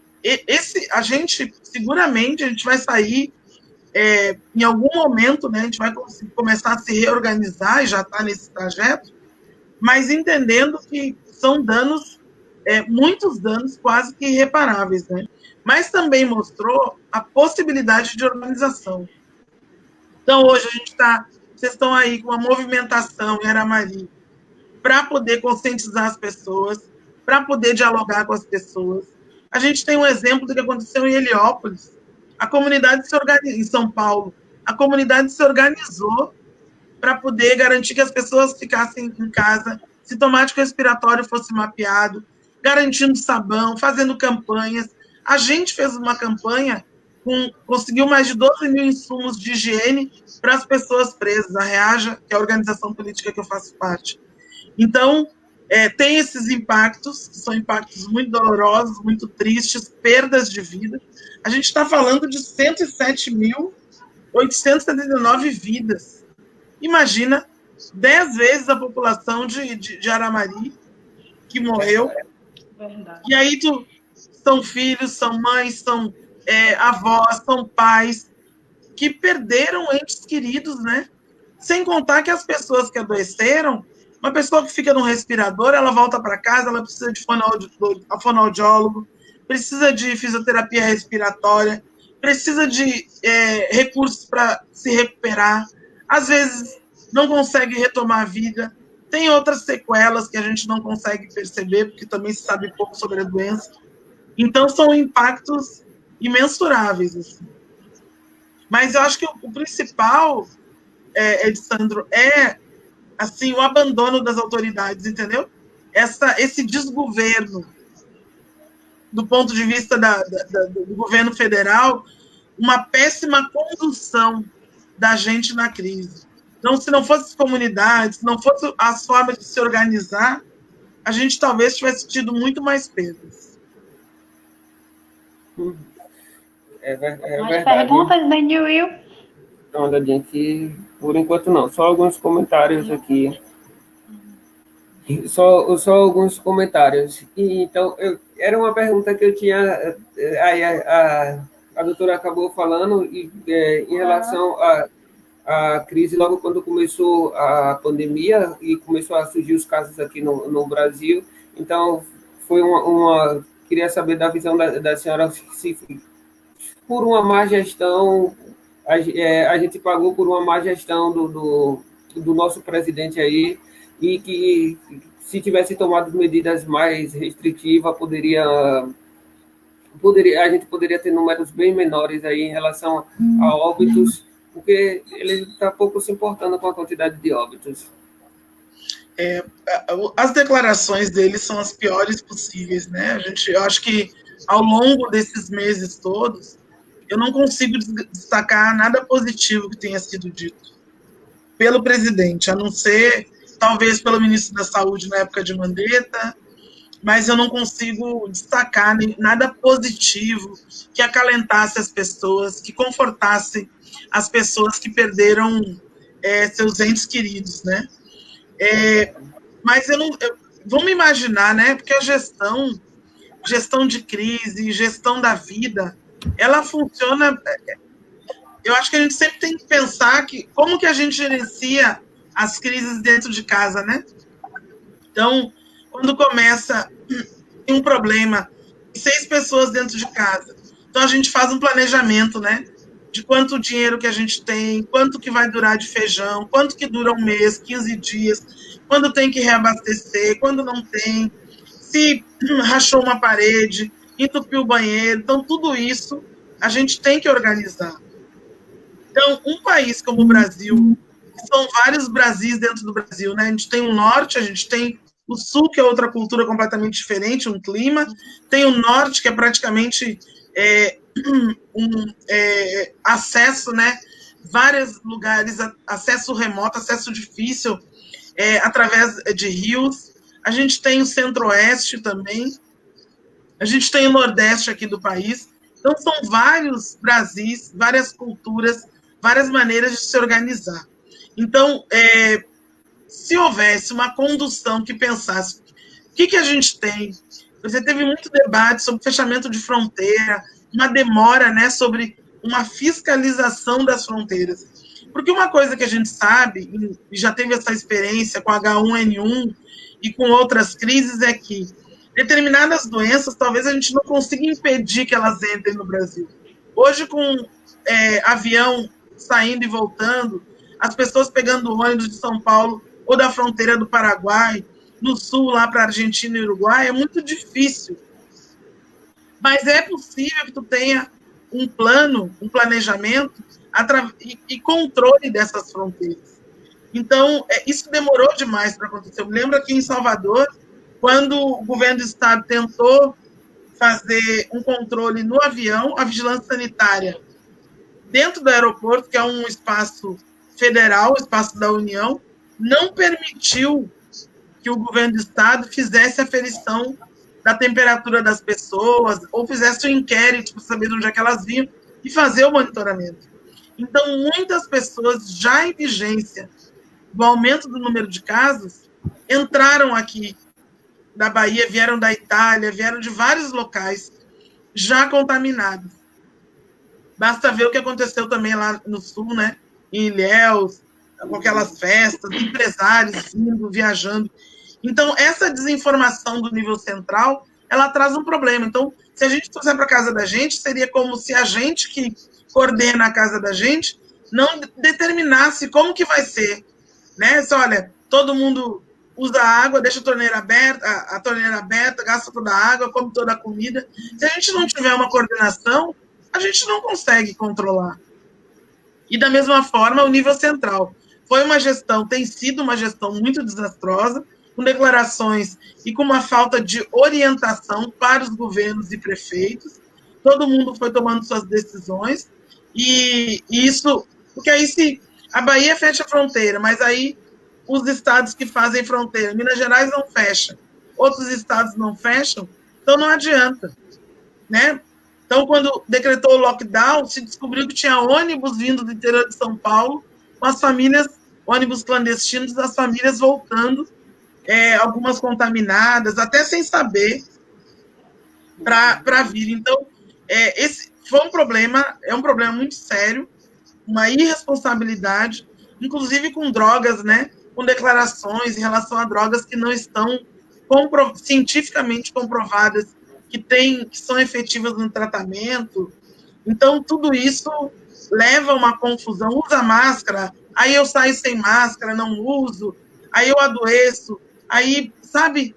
a gente, seguramente, a gente vai sair em algum momento, né, a gente vai começar a se reorganizar, e já está nesse trajeto, mas entendendo que são danos, muitos danos quase que irreparáveis, né? Mas também mostrou a possibilidade de organização. Então, hoje vocês estão aí com uma movimentação em Aramari para poder conscientizar as pessoas, para poder dialogar com as pessoas. A gente tem um exemplo do que aconteceu em Heliópolis. A comunidade se organizou, em São Paulo, a comunidade se organizou para poder garantir que as pessoas ficassem em casa, sintomático respiratório fosse mapeado, garantindo sabão, fazendo campanhas. A gente fez uma campanha, conseguiu mais de 12 mil insumos de higiene para as pessoas presas, a REAJA, que é a organização política que eu faço parte. Então, tem esses impactos, que são impactos muito dolorosos, muito tristes, perdas de vida. A gente está falando de 107.879 vidas. Imagina 10 vezes a população de Aramari que morreu. Verdade. E aí são filhos, são mães, são avós, são pais que perderam entes queridos, né? Sem contar que as pessoas que adoeceram, uma pessoa que fica no respirador, ela volta para casa, ela precisa de fonoaudiólogo, precisa de fisioterapia respiratória, precisa de recursos para se recuperar, às vezes não consegue retomar a vida, tem outras sequelas que a gente não consegue perceber, porque também se sabe pouco sobre a doença. Então, são impactos imensuráveis. Assim. Mas eu acho que o principal, Edisandro, assim, o abandono das autoridades, entendeu? Esse desgoverno, do ponto de vista do governo federal, uma péssima condução da gente na crise. Então, se não fosse as comunidades, se não fosse as formas de se organizar, a gente talvez tivesse tido muito mais perdas. Mais perguntas, Daniel? Não, da gente, por enquanto não. Só alguns comentários aqui. Só alguns comentários. Então, era uma pergunta que eu tinha. Aí a doutora acabou falando em relação à crise, logo quando começou a pandemia e começou a surgir os casos aqui no Brasil. Então, foi queria saber da visão da senhora se por uma má gestão, a gente pagou por uma má gestão do nosso presidente aí, e que se tivesse tomado medidas mais restritivas, poderia a gente poderia ter números bem menores aí em relação a óbitos, porque ele está pouco se importando com a quantidade de óbitos. As declarações dele são as piores possíveis, né? Eu acho que ao longo desses meses todos, eu não consigo destacar nada positivo que tenha sido dito pelo presidente, a não ser talvez pelo ministro da Saúde na época de Mandetta, mas eu não consigo destacar nada positivo que acalentasse as pessoas, que confortasse as pessoas que perderam seus entes queridos, né? Mas vamos imaginar, né? Porque a gestão de crise, gestão da vida, ela funciona. Eu acho que a gente sempre tem que pensar como que a gente gerencia as crises dentro de casa, né? Então, quando começa um problema, 6 pessoas dentro de casa, então a gente faz um planejamento, né? De quanto dinheiro que a gente tem, quanto que vai durar de feijão, quanto que dura um mês, 15 dias, quando tem que reabastecer, quando não tem, se rachou uma parede, entupiu o banheiro. Então, tudo isso a gente tem que organizar. Então, um país como o Brasil, são vários Brasis dentro do Brasil, né? A gente tem o norte, a gente tem o sul, que é outra cultura completamente diferente, um clima, tem o norte, que é praticamente acesso, né? Vários lugares, acesso remoto, acesso difícil, através de rios. A gente tem o centro-oeste também, a gente tem o nordeste aqui do país. Então, são vários Brasis, várias culturas, várias maneiras de se organizar. Então, se houvesse uma condução que pensasse o que a gente tem, você teve muito debate sobre fechamento de fronteira, uma demora, né, sobre uma fiscalização das fronteiras. Porque uma coisa que a gente sabe, e já teve essa experiência com H1N1 e com outras crises, é que determinadas doenças, talvez a gente não consiga impedir que elas entrem no Brasil. Hoje, com avião saindo e voltando, as pessoas pegando ônibus de São Paulo ou da fronteira do Paraguai, no sul, lá para a Argentina e Uruguai, é muito difícil. Mas é possível que tu tenha um plano, um planejamento e controle dessas fronteiras. Então, isso demorou demais para acontecer. Eu me lembro aqui em Salvador, quando o governo do estado tentou fazer um controle no avião, a vigilância sanitária dentro do aeroporto, que é um espaço federal, espaço da União, não permitiu que o governo do estado fizesse a aferição da temperatura das pessoas ou fizesse um inquérito para saber de onde é que elas vinham e fazer o monitoramento. Então, muitas pessoas já em vigência do aumento do número de casos entraram aqui da Bahia, vieram da Itália, vieram de vários locais já contaminados. Basta ver o que aconteceu também lá no sul, né? Em Ilhéus, com aquelas festas, empresários indo, viajando. Então, essa desinformação do nível central, ela traz um problema. Então, se a gente trouxer para a casa da gente, seria como se a gente que coordena a casa da gente não determinasse como que vai ser, né? Se, olha, todo mundo usa água, deixa a torneira aberta, gasta toda a água, come toda a comida. Se a gente não tiver uma coordenação, a gente não consegue controlar. E da mesma forma, o nível central. Tem sido uma gestão muito desastrosa, com declarações e com uma falta de orientação para os governos e prefeitos. Todo mundo foi tomando suas decisões, e isso, porque aí se a Bahia fecha a fronteira, mas aí os estados que fazem fronteira, Minas Gerais não fecha, outros estados não fecham, então não adianta, né? Então, quando decretou o lockdown, se descobriu que tinha ônibus vindo do interior de São Paulo, com as famílias, ônibus clandestinos, as famílias voltando, algumas contaminadas, até sem saber, para vir. Então, esse foi um problema, é um problema muito sério, uma irresponsabilidade, inclusive com drogas, né? Com declarações em relação a drogas que não estão cientificamente comprovadas que são efetivas no tratamento. Então, tudo isso leva a uma confusão. Usa máscara, aí eu saio sem máscara, não uso, aí eu adoeço. Aí, sabe,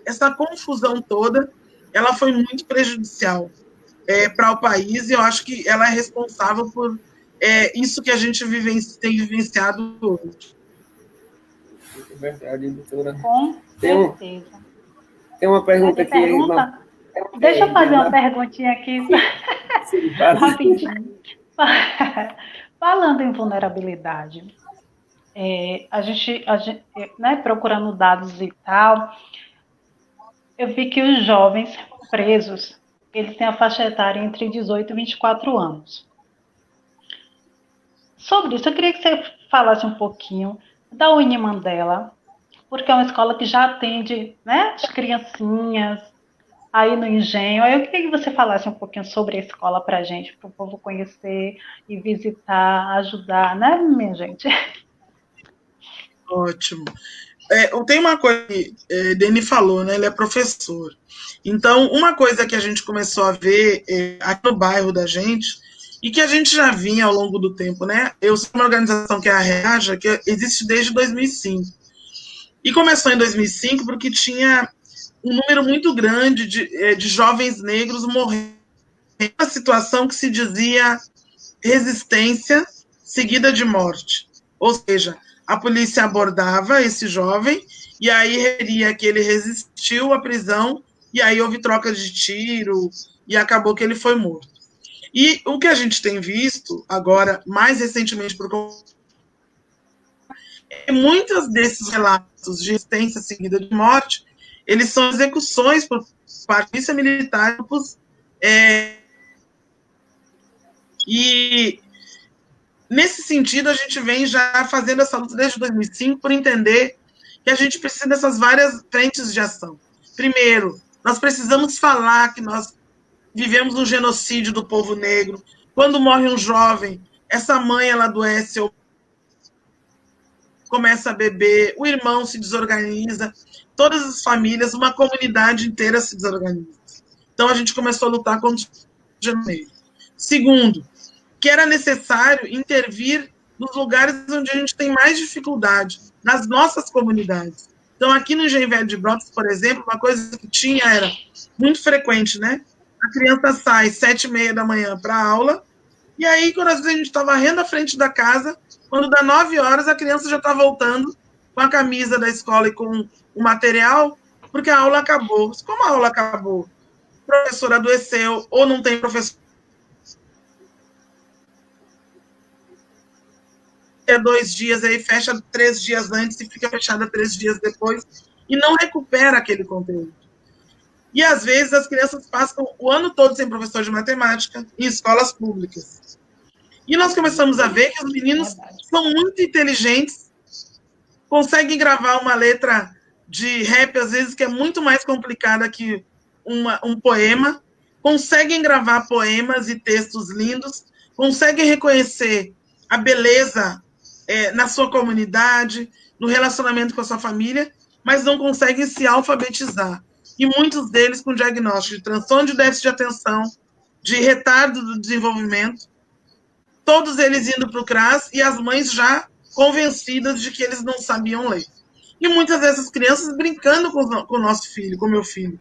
essa confusão toda, ela foi muito prejudicial. para o país, e eu acho que ela é responsável por isso que a gente tem vivenciado hoje. É verdade, doutora. Com certeza. Tem uma pergunta aqui. Pergunta? Deixa eu fazer uma perguntinha aqui. Sim, rapidinho. Falando em vulnerabilidade, a gente né, procurando dados e tal, eu vi que os jovens presos, eles têm a faixa etária entre 18 e 24 anos. Sobre isso, eu queria que você falasse um pouquinho da Winnie Mandela, porque é uma escola que já atende, né, as criancinhas aí no Engenho. Aí eu queria que você falasse um pouquinho sobre a escola para a gente, para o povo conhecer e visitar, ajudar, né, minha gente? Ótimo. Tem uma coisa que Deni falou, né? Ele é professor. Então, uma coisa que a gente começou a ver aqui no bairro da gente, e que a gente já vinha ao longo do tempo, né? Eu sou uma organização que é a Reaja, que existe desde 2005. E começou em 2005 porque tinha um número muito grande de jovens negros morrendo. Uma situação que se dizia resistência seguida de morte. Ou seja, a polícia abordava esse jovem e aí referia que ele resistiu à prisão e aí houve troca de tiro e acabou que ele foi morto. E o que a gente tem visto agora, mais recentemente, muitos desses relatos de resistência seguida de morte, eles são execuções por parte da polícia militar. E nesse sentido, a gente vem já fazendo essa luta desde 2005 por entender que a gente precisa dessas várias frentes de ação. Primeiro, nós precisamos falar que nós vivemos um genocídio do povo negro. Quando morre um jovem, essa mãe ela adoece ou começa a beber, o irmão se desorganiza, todas as famílias, uma comunidade inteira se desorganiza. Então a gente começou a lutar contra o genocídio. Segundo, que era necessário intervir nos lugares onde a gente tem mais dificuldade, nas nossas comunidades. Então, aqui no Engenho Velho de Brotas, por exemplo, uma coisa que tinha era muito frequente, né? A criança sai 7h30 da manhã para a aula, e aí, quando às vezes a gente está varrendo a frente da casa, quando dá 9 horas, a criança já está voltando com a camisa da escola e com o material, porque a aula acabou. Como a aula acabou? O professor adoeceu, ou não tem professor 2 dias, aí fecha 3 dias antes e fica fechada 3 dias depois, e não recupera aquele conteúdo. E, às vezes, as crianças passam o ano todo sem professor de matemática em escolas públicas. E nós começamos a ver que os meninos são muito inteligentes, conseguem gravar uma letra de rap, às vezes, que é muito mais complicada que um poema, conseguem gravar poemas e textos lindos, conseguem reconhecer a beleza na sua comunidade, no relacionamento com a sua família, mas não conseguem se alfabetizar. E muitos deles com diagnóstico de transtorno de déficit de atenção, de retardo do desenvolvimento, todos eles indo para o CRAS e as mães já convencidas de que eles não sabiam ler. E muitas dessas crianças brincando com o nosso filho, com o meu filho.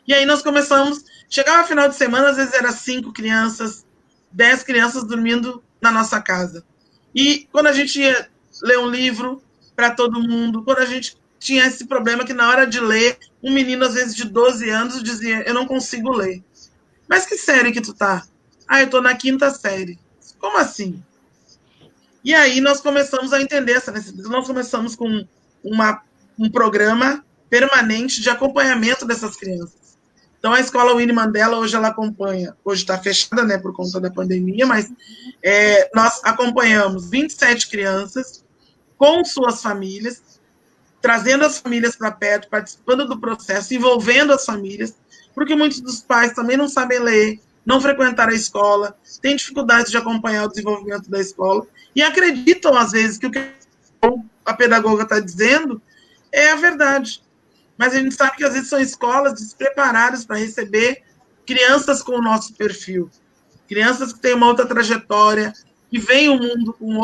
E aí nós começamos, chegava final de semana, às vezes era 5 crianças, 10 crianças dormindo na nossa casa. E quando a gente ia ler um livro para todo mundo, quando a gente tinha esse problema que na hora de ler, um menino às vezes de 12 anos dizia, eu não consigo ler. Mas que série que tu tá? Ah, eu tô na 5ª série. Como assim? E aí nós começamos a entender essa necessidade. Nós começamos com um programa permanente de acompanhamento dessas crianças. Então, a escola Winnie Mandela, hoje ela acompanha, hoje está fechada, né, por conta da pandemia, mas nós acompanhamos 27 crianças com suas famílias, trazendo as famílias para perto, participando do processo, envolvendo as famílias, porque muitos dos pais também não sabem ler, não frequentaram a escola, têm dificuldade de acompanhar o desenvolvimento da escola, e acreditam, às vezes, que o que a pedagoga está dizendo é a verdade. Mas a gente sabe que, às vezes, são escolas despreparadas para receber crianças com o nosso perfil, crianças que têm uma outra trajetória, que veem o mundo com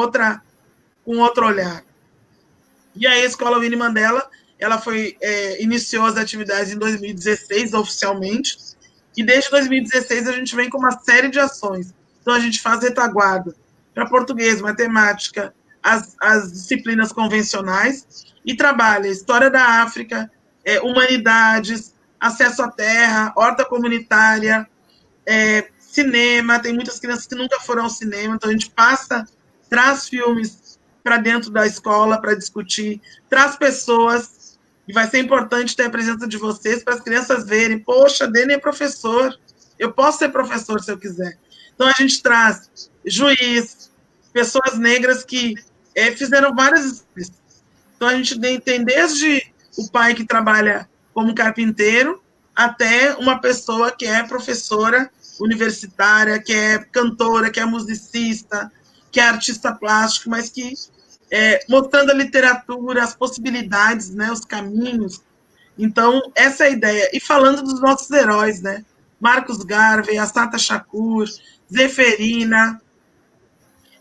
outro olhar. E aí a escola Winnie Mandela, ela iniciou as atividades em 2016, oficialmente, E desde 2016 a gente vem com uma série de ações. Então a gente faz retaguarda para português, matemática, as disciplinas convencionais, e trabalha história da África, humanidades, acesso à terra, horta comunitária, cinema. Tem muitas crianças que nunca foram ao cinema, então a gente traz filmes para dentro da escola para discutir, traz pessoas, e vai ser importante ter a presença de vocês para as crianças verem, poxa, Dene é professor, eu posso ser professor se eu quiser. Então a gente traz juiz, pessoas negras que fizeram várias. Então a gente tem desde o pai que trabalha como carpinteiro até uma pessoa que é professora universitária, que é cantora, que é musicista, que é artista plástico, mas que mostrando a literatura, as possibilidades, né, os caminhos. Então, essa é a ideia. E falando dos nossos heróis, né? Marcos Garvey, Assata Shakur, Zeferina,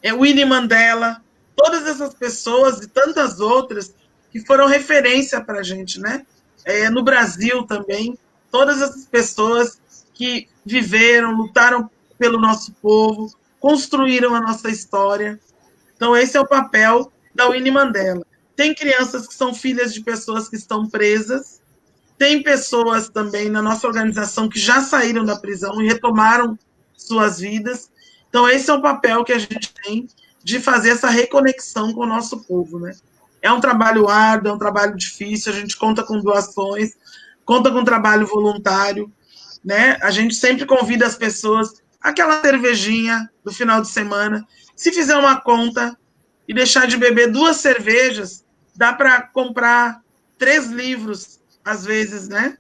Winnie Mandela, todas essas pessoas e tantas outras que foram referência para a gente, né? No Brasil também, todas essas pessoas que viveram, lutaram pelo nosso povo, construíram a nossa história. Então, esse é o papel da Winnie Mandela. Tem crianças que são filhas de pessoas que estão presas, tem pessoas também na nossa organização que já saíram da prisão e retomaram suas vidas. Então, esse é o papel que a gente tem de fazer essa reconexão com o nosso povo, né? É um trabalho árduo, é um trabalho difícil, a gente conta com doações, conta com trabalho voluntário, né? A gente sempre convida as pessoas, aquela cervejinha do final de semana, se fizer uma conta e deixar de beber 2 cervejas, dá para comprar 3 livros, às vezes, né?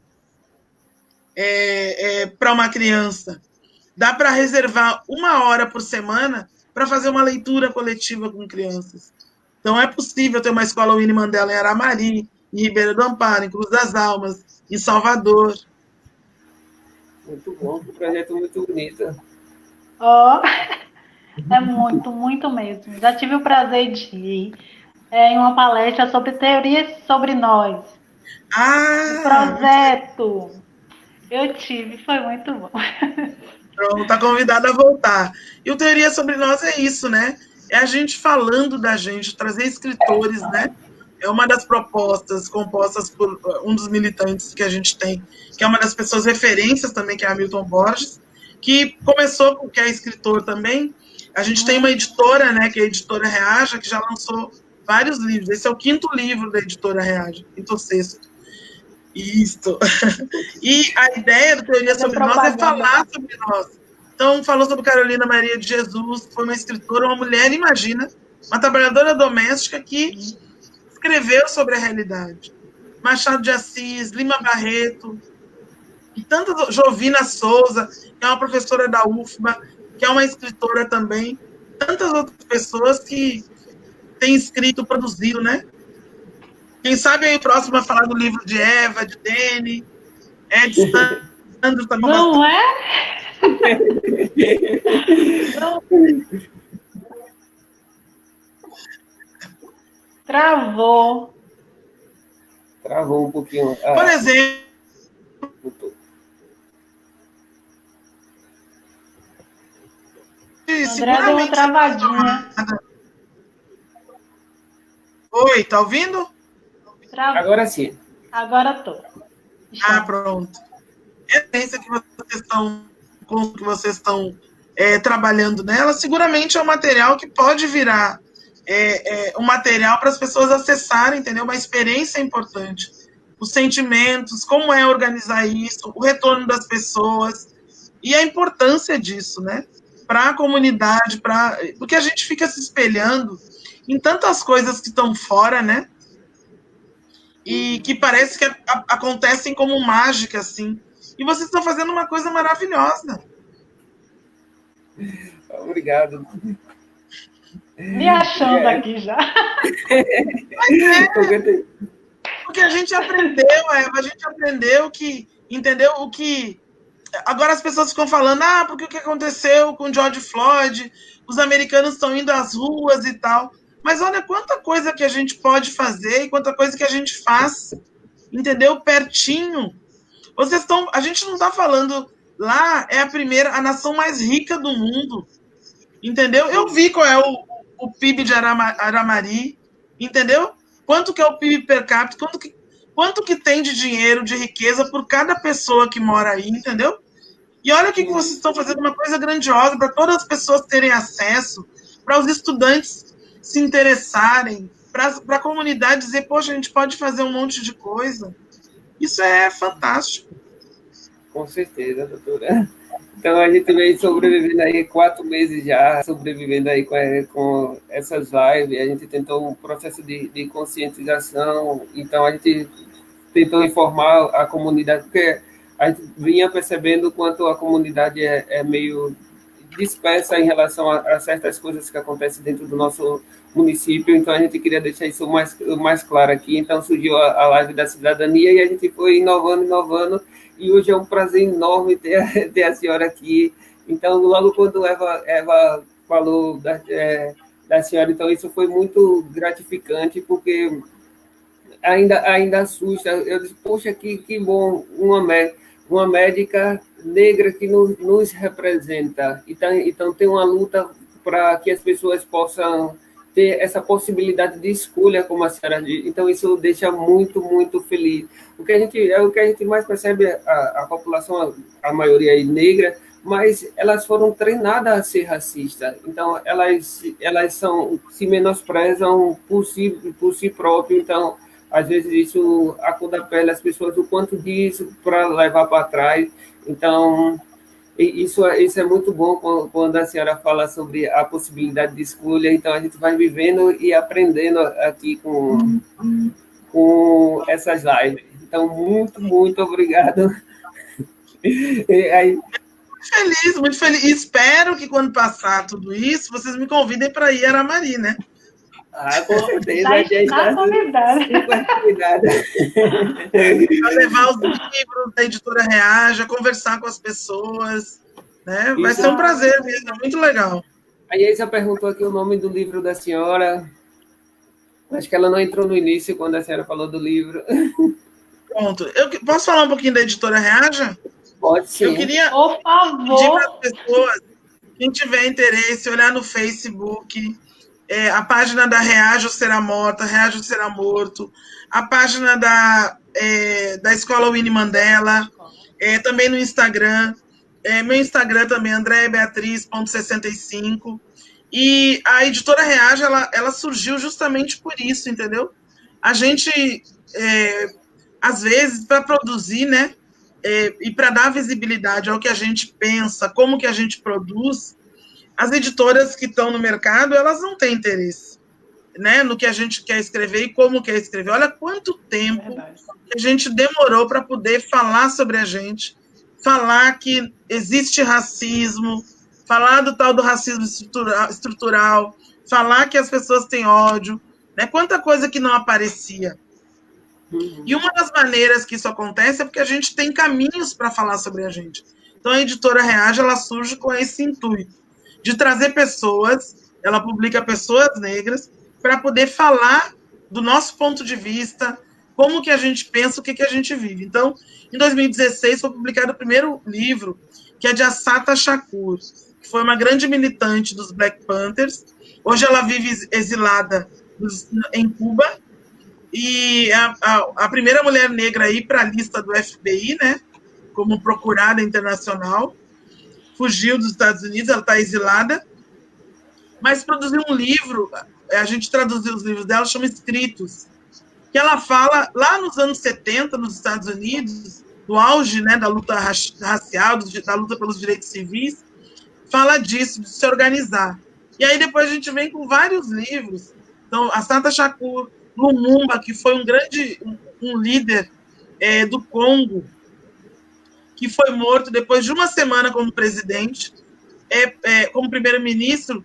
Para uma criança. Dá para reservar 1 hora por semana para fazer uma leitura coletiva com crianças. Então, é possível ter uma escola Winnie Mandela em Aramari, em Ribeira do Amparo, em Cruz das Almas, em Salvador. Muito bom, um projeto muito bonito. É muito, muito mesmo. Já tive o prazer de ir em uma palestra sobre teorias sobre nós. O projeto. Eu tive, foi muito bom. Pronto, está convidada a voltar. E o Teoria Sobre Nós é isso, né? É a gente falando da gente, trazer escritores, né? É uma das propostas compostas por um dos militantes que a gente tem, que é uma das pessoas referências também, que é Hamilton Borges, que começou, porque é escritor também. A gente tem uma editora, né, que é a Editora Reaja, que já lançou vários livros. Esse é o 5º livro da Editora Reaja, 5º ou 6º. Isso. E a ideia do Teoria Sobre Nós é falar sobre nós. Então, falou sobre Carolina Maria de Jesus, foi uma escritora, uma mulher, imagina, uma trabalhadora doméstica que escreveu sobre a realidade. Machado de Assis, Lima Barreto, e tantas, Jovina Souza, que é uma professora da UFBA, que é uma escritora também, tantas outras pessoas que têm escrito, produzido, né? Quem sabe aí o próximo vai falar do livro de Eva, de Dene, de Sandro também. Não é? Não. Travou. Travou um pouquinho. Por exemplo, André deu uma travadinha. Oi, tá ouvindo? Travou. Agora sim. Agora tô. Pronto. A essência que vocês estão trabalhando nela, seguramente é um material que pode virar um material para as pessoas acessarem, entendeu? Uma experiência importante. Os sentimentos, como é organizar isso, o retorno das pessoas e a importância disso, né? Para a comunidade, porque a gente fica se espelhando em tantas coisas que estão fora, né? E que parece que acontecem como mágica, assim. E vocês estão fazendo uma coisa maravilhosa. Obrigado. Me achando aqui já. Porque a gente aprendeu, Eva, a gente aprendeu que, entendeu? O que... Agora as pessoas ficam falando, porque o que aconteceu com George Floyd, os americanos estão indo às ruas e tal. Mas olha quanta coisa que a gente pode fazer e quanta coisa que a gente faz, entendeu? Pertinho. A gente não está falando lá é a nação mais rica do mundo, entendeu? Eu vi qual é o PIB de Aramari, entendeu? Quanto que é o PIB per capita, quanto que tem de dinheiro, de riqueza por cada pessoa que mora aí, entendeu? E olha o que vocês estão fazendo, uma coisa grandiosa para todas as pessoas terem acesso, para os estudantes se interessarem, para a comunidade dizer, poxa, a gente pode fazer um monte de coisa. Isso é fantástico. Com certeza, doutora. Então, a gente vem sobrevivendo aí 4 meses já, sobrevivendo aí com essas lives. A gente tentou um processo de conscientização, então a gente tentou informar a comunidade, porque a gente vinha percebendo o quanto a comunidade é meio dispersa em relação a certas coisas que acontecem dentro do nosso município, então a gente queria deixar isso mais claro aqui. Então surgiu a live da cidadania e a gente foi inovando, e hoje é um prazer enorme ter a senhora aqui. Então, logo quando Eva falou da senhora, então isso foi muito gratificante, porque ainda assusta. Eu disse, poxa, que bom, uma médica negra que nos representa. Então tem uma luta para que as pessoas possam ter essa possibilidade de escolha, como a senhora diz. Então isso deixa muito, muito feliz. O que a gente mais percebe, a população, a maioria é negra, mas elas foram treinadas a ser racistas. Então elas se menosprezam por si próprio. Então às vezes isso acordapela as pessoas o quanto disso para levar para trás. Então, isso é muito bom quando a senhora fala sobre a possibilidade de escolha. Então, a gente vai vivendo e aprendendo aqui com essas lives. Então, muito, muito obrigado. Muito feliz. E espero que quando passar tudo isso, vocês me convidem para ir a Aramari, né? Com certeza. Já está convidada. Para levar os livros da editora Reaja, conversar com as pessoas. Né? Vai ser um prazer mesmo, muito legal. A Isa perguntou aqui o nome do livro da senhora. Acho que ela não entrou no início quando a senhora falou do livro. Pronto. Posso falar um pouquinho da editora Reaja? Pode sim. Eu queria por favor, pedir para as pessoas, quem tiver interesse, olhar no Facebook, a página da Reaja ou Será Morta, Reaja ou Será Morto, a página da Escola Winnie Mandela, também no Instagram. Meu Instagram também, andreabeatriz.65. E a editora Reaja, ela surgiu justamente por isso, entendeu? A gente, às vezes, para produzir, né, e para dar visibilidade ao que a gente pensa, como que a gente produz, as editoras que estão no mercado, elas não têm interesse, né, no que a gente quer escrever e como quer escrever. Olha quanto tempo que a gente demorou para poder falar sobre a gente, falar que existe racismo, falar do tal do racismo estrutural, falar que as pessoas têm ódio, né? Quanta coisa que não aparecia. E uma das maneiras que isso acontece é porque a gente tem caminhos para falar sobre a gente. Então, a editora Reage, ela surge com esse intuito de trazer pessoas, ela publica pessoas negras, para poder falar do nosso ponto de vista, como que a gente pensa, o que a gente vive. Então, em 2016, foi publicado o primeiro livro, que é de Assata Shakur, que foi uma grande militante dos Black Panthers. Hoje ela vive exilada em Cuba, e a primeira mulher negra a ir para a lista do FBI, né, como procurada internacional, fugiu dos Estados Unidos, ela está exilada, mas produziu um livro, a gente traduziu os livros dela, chama Escritos, que ela fala, lá nos anos 70, nos Estados Unidos, no auge, né, da luta racial, da luta pelos direitos civis, fala disso, de se organizar. E aí depois a gente vem com vários livros. Então, Assata Shakur, Lumumba, que foi um líder do Congo, que foi morto depois de uma semana como presidente, como primeiro-ministro,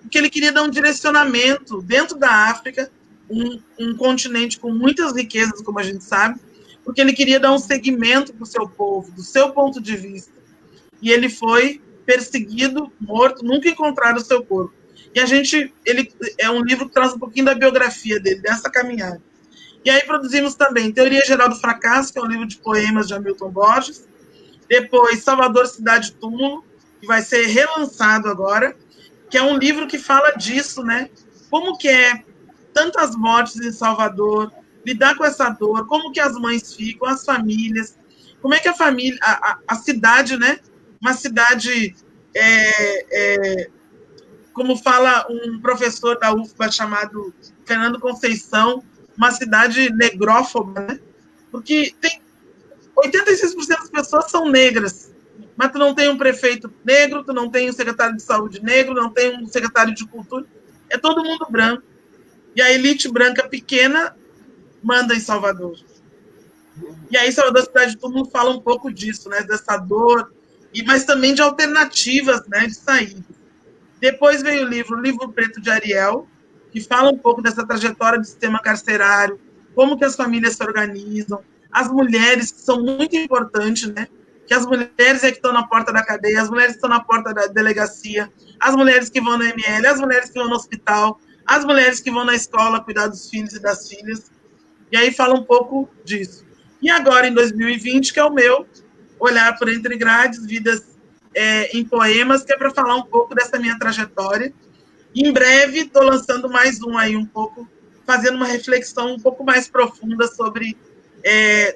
porque ele queria dar um direcionamento dentro da África, um continente com muitas riquezas, como a gente sabe, porque ele queria dar um segmento para o seu povo, do seu ponto de vista. E ele foi perseguido, morto, nunca encontraram o seu corpo. E ele é um livro que traz um pouquinho da biografia dele, dessa caminhada. E aí produzimos também Teoria Geral do Fracasso, que é um livro de poemas de Hamilton Borges, Depois, Salvador, Cidade Túmulo, que vai ser relançado agora, que é um livro que fala disso, né? Como que é tantas mortes em Salvador, lidar com essa dor, como que as mães ficam, as famílias, como é que a família, a cidade, né? Uma cidade, como fala um professor da UFBA chamado Fernando Conceição, uma cidade negrófoba, né? Porque tem 86% das pessoas são negras, mas tu não tem um prefeito negro, tu não tem um secretário de saúde negro, não tem um secretário de cultura, é todo mundo branco. E a elite branca pequena manda em Salvador. E aí Salvador Cidade Túmulo fala um pouco disso, né, dessa dor, mas também de alternativas, né, de saída. Depois veio o Livro Preto de Ariel, que fala um pouco dessa trajetória do sistema carcerário, como que as famílias se organizam, as mulheres, que são muito importantes, né, que as mulheres é que estão na porta da cadeia, as mulheres que estão na porta da delegacia, as mulheres que vão na ML, as mulheres que vão no hospital, as mulheres que vão na escola cuidar dos filhos e das filhas. E aí fala um pouco disso. E agora, em 2020, que é o meu Olhar por Entre Grades, Vidas em Poemas, que é para falar um pouco dessa minha trajetória. E em breve, estou lançando mais um aí, um pouco, fazendo uma reflexão um pouco mais profunda sobre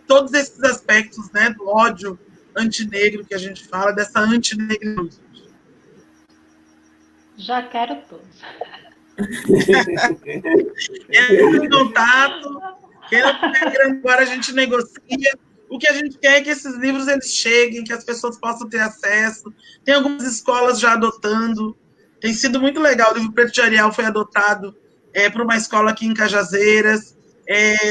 todos esses aspectos, né, do ódio antinegro que a gente fala, dessa antinegritude. Já quero todos. Entra em contato, agora a gente negocia. O que a gente quer é que esses livros eles cheguem, que as pessoas possam ter acesso. Tem algumas escolas já adotando. Tem sido muito legal. O Livro Preto de Ariel foi adotado para uma escola aqui em Cajazeiras,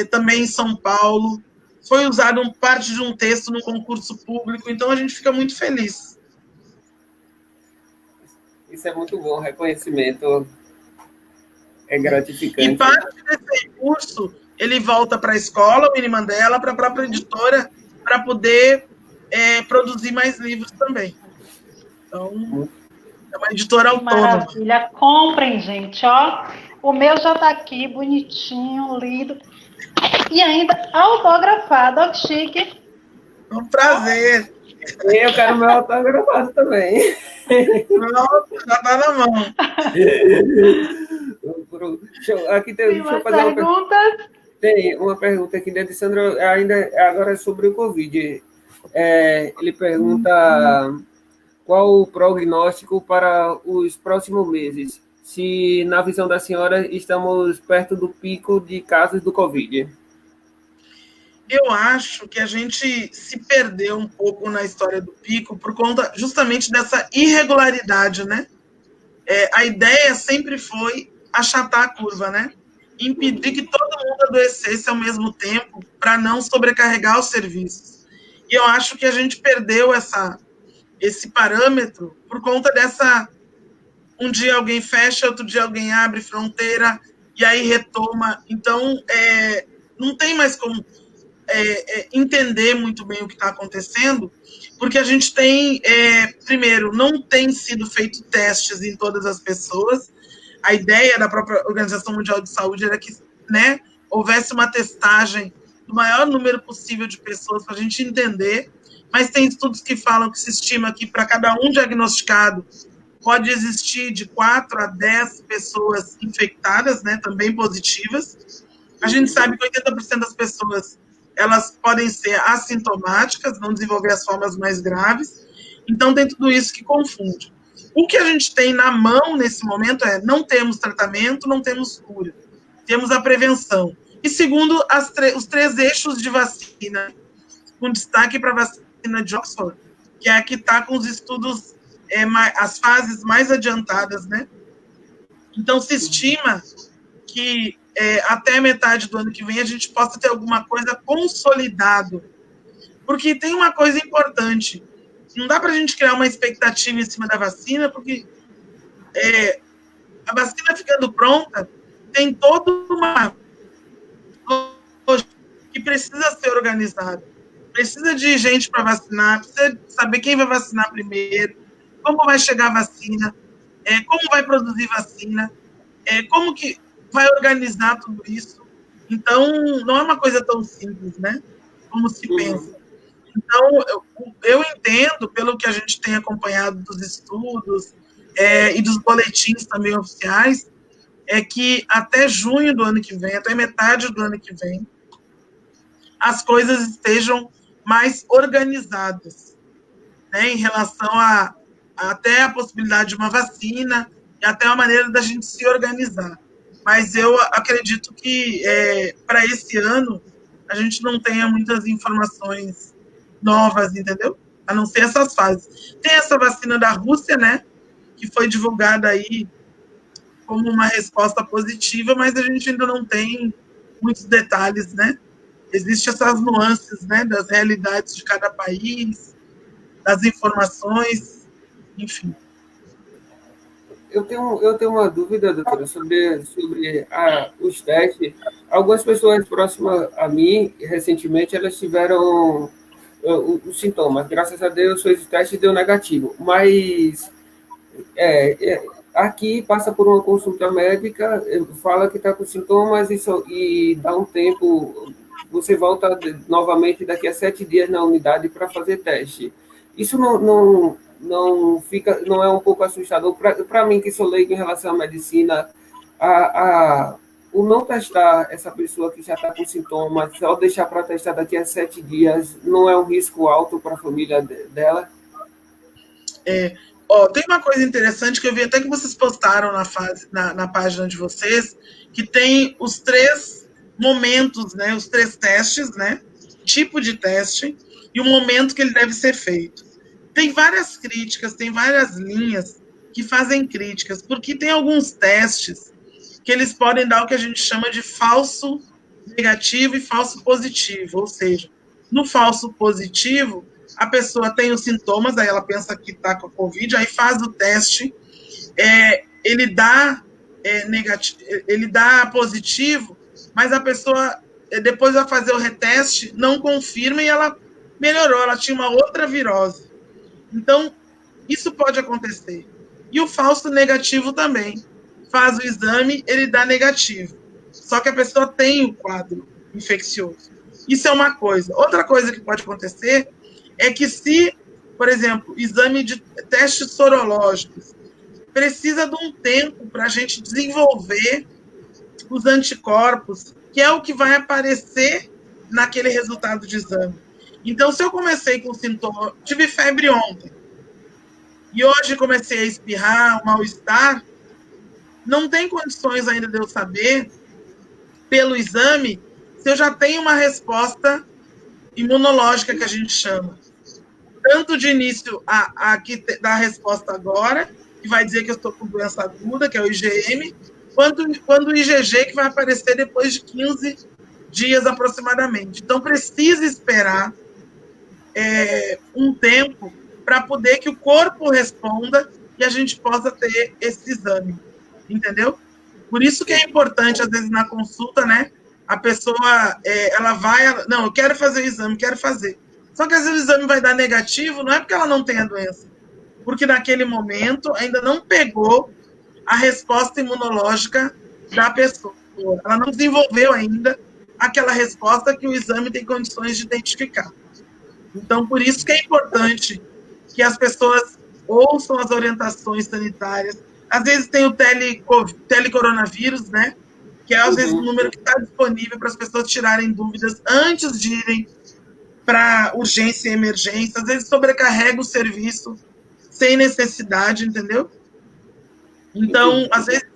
também em São Paulo. Foi usado parte de um texto no concurso público, então a gente fica muito feliz. Isso é muito bom, reconhecimento é gratificante. E parte desse recurso, ele volta para a escola, o Winnie Mandela, para a própria editora, para poder produzir mais livros também. Então, é uma editora autônoma. Maravilha. Comprem, gente, ó. O meu já está aqui, bonitinho, lido. E ainda autografado, ó, que chique. Um prazer. Eu quero meu autografado também. Nossa, já está na mão. Deixa eu fazer uma pergunta. Tem uma pergunta aqui de Sandro, ainda agora sobre o Covid. Ele pergunta qual o prognóstico para os próximos meses, se, na visão da senhora, estamos perto do pico de casos do Covid. Eu acho que a gente se perdeu um pouco na história do pico por conta justamente dessa irregularidade, né? A ideia sempre foi achatar a curva, né? Impedir que todo mundo adoecesse ao mesmo tempo para não sobrecarregar os serviços. E eu acho que a gente perdeu esse parâmetro por conta dessa... Um dia alguém fecha, outro dia alguém abre fronteira e aí retoma. Então, não tem mais como entender muito bem o que está acontecendo, porque a gente tem, primeiro, não tem sido feito testes em todas as pessoas. A ideia da própria Organização Mundial de Saúde era que, né, houvesse uma testagem do maior número possível de pessoas para a gente entender, mas tem estudos que falam que se estima que para cada um diagnosticado pode existir de 4 a 10 pessoas infectadas, né, também positivas. A gente sabe que 80% das pessoas elas podem ser assintomáticas, não desenvolver as formas mais graves. Então, tem tudo isso que confunde. O que a gente tem na mão nesse momento não temos tratamento, não temos cura. Temos a prevenção. E segundo, os 3 eixos de vacina, com destaque para a vacina de Oxford, que é a que está com os estudos, as fases mais adiantadas, né? Então, se estima que até metade do ano que vem a gente possa ter alguma coisa consolidado. Porque tem uma coisa importante. Não dá para a gente criar uma expectativa em cima da vacina, porque a vacina ficando pronta tem toda uma lógica que precisa ser organizada. Precisa de gente para vacinar, precisa saber quem vai vacinar primeiro, como vai chegar a vacina, como vai produzir vacina, como que vai organizar tudo isso. Então, não é uma coisa tão simples, né? Como se pensa. Então, eu entendo, pelo que a gente tem acompanhado dos estudos e dos boletins também oficiais, é que até junho do ano que vem, até metade do ano que vem, as coisas estejam mais organizadas, né, em relação até a possibilidade de uma vacina e até a maneira da gente se organizar. Mas eu acredito que para esse ano a gente não tenha muitas informações novas, entendeu? A não ser essas fases. Tem essa vacina da Rússia, né, que foi divulgada aí como uma resposta positiva, mas a gente ainda não tem muitos detalhes, né? Existem essas nuances, né, das realidades de cada país, das informações, enfim. Eu tenho uma dúvida, doutora, sobre os testes. Algumas pessoas próximas a mim, recentemente, elas tiveram os sintomas. Graças a Deus, fez o teste e deu negativo. Mas aqui passa por uma consulta médica, fala que está com sintomas e dá um tempo, você volta novamente daqui a 7 dias na unidade para fazer teste. Isso não fica, não é um pouco assustador para mim que sou leigo em relação à medicina, o não testar essa pessoa que já está com sintomas, só deixar para testar daqui a 7 dias, não é um risco alto para a família dela? Tem uma coisa interessante que eu vi até que vocês postaram na página de vocês, que tem os 3 momentos, né? Os 3 testes, né? Tipo de teste e o momento que ele deve ser feito. Tem várias críticas, tem várias linhas que fazem críticas, porque tem alguns testes que eles podem dar o que a gente chama de falso negativo e falso positivo, ou seja, no falso positivo, a pessoa tem os sintomas, aí ela pensa que está com a Covid, aí faz o teste, ele dá negativo, ele dá positivo, mas a pessoa depois vai fazer o reteste, não confirma e ela melhorou, ela tinha uma outra virose. Então, isso pode acontecer. E o falso negativo também. Faz o exame, ele dá negativo. Só que a pessoa tem o quadro infeccioso. Isso é uma coisa. Outra coisa que pode acontecer é que se, por exemplo, exame de testes sorológicos precisa de um tempo para a gente desenvolver os anticorpos, que é o que vai aparecer naquele resultado de exame. Então, se eu comecei com sintoma, tive febre ontem, e hoje comecei a espirrar, um mal-estar, não tem condições ainda de eu saber, pelo exame, se eu já tenho uma resposta imunológica, que a gente chama. Tanto de início, a que dá a resposta agora, que vai dizer que eu estou com doença aguda, que é o IgM, quanto o IgG, que vai aparecer depois de 15 dias aproximadamente. Então, precisa esperar um tempo para poder que o corpo responda e a gente possa ter esse exame, entendeu? Por isso que é importante, às vezes, na consulta, né? A pessoa, ela vai, não, eu quero fazer o exame, quero fazer. Só que às vezes o exame vai dar negativo, não é porque ela não tem a doença, porque naquele momento ainda não pegou a resposta imunológica da pessoa. Ela não desenvolveu ainda aquela resposta que o exame tem condições de identificar. Então, por isso que é importante que as pessoas ouçam as orientações sanitárias. Às vezes tem o telecoronavírus, né? Que é, às vezes, o número que está disponível para as pessoas tirarem dúvidas antes de irem para urgência e emergência. Às vezes sobrecarrega o serviço sem necessidade, entendeu? Então, às vezes,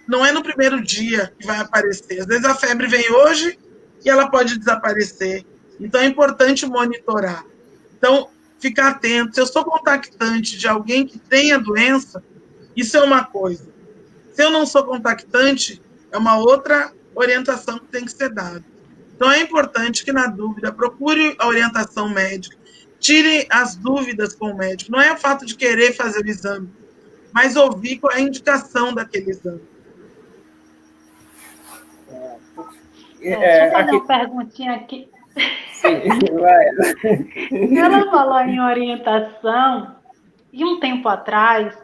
não é no primeiro dia que vai aparecer. Às vezes a febre vem hoje e ela pode desaparecer. Então, é importante monitorar. Então, ficar atento. Se eu sou contactante de alguém que tem a doença, isso é uma coisa. Se eu não sou contactante, é uma outra orientação que tem que ser dada. Então, é importante que, na dúvida, procure a orientação médica, tire as dúvidas com o médico. Não é o fato de querer fazer o exame, mas ouvir qual é a indicação daquele exame. Deixa eu fazer uma perguntinha aqui. Sim, vai. Ela falou em orientação, e um tempo atrás,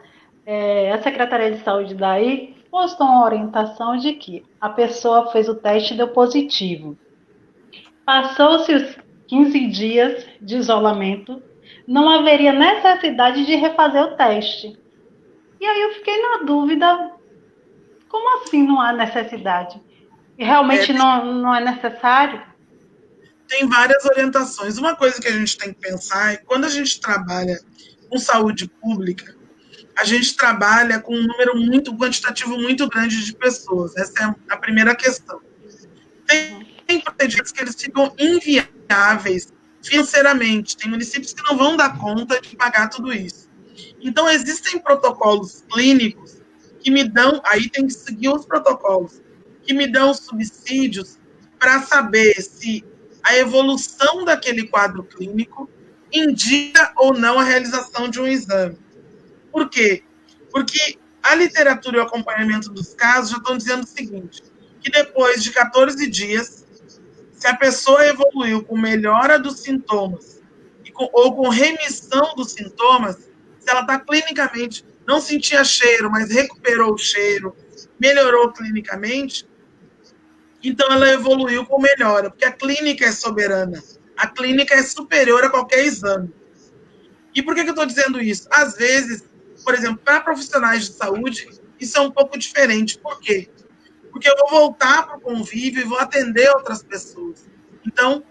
a Secretaria de Saúde daí postou uma orientação de que a pessoa fez o teste e deu positivo. Passou-se 15 dias de isolamento, não haveria necessidade de refazer o teste. E aí eu fiquei na dúvida, como assim não há necessidade? E realmente não é necessário? Tem várias orientações. Uma coisa que a gente tem que pensar é que quando a gente trabalha com saúde pública, a gente trabalha com um número muito quantitativo muito grande de pessoas. Essa é a primeira questão. Tem procedimentos que eles ficam inviáveis financeiramente. Tem municípios que não vão dar conta de pagar tudo isso. Então, existem protocolos clínicos que me dão, aí tem que seguir os protocolos, que me dão subsídios para saber se a evolução daquele quadro clínico indica ou não a realização de um exame. Por quê? Porque a literatura e o acompanhamento dos casos já estão dizendo o seguinte, que depois de 14 dias, se a pessoa evoluiu com melhora dos sintomas ou com remissão dos sintomas, se ela está clinicamente, não sentia cheiro, mas recuperou o cheiro, melhorou clinicamente, então ela evoluiu com melhora, porque a clínica é soberana, a clínica é superior a qualquer exame. E por que eu estou dizendo isso? Às vezes, por exemplo, para profissionais de saúde, isso é um pouco diferente. Por quê? Porque eu vou voltar para o convívio e vou atender outras pessoas. Então,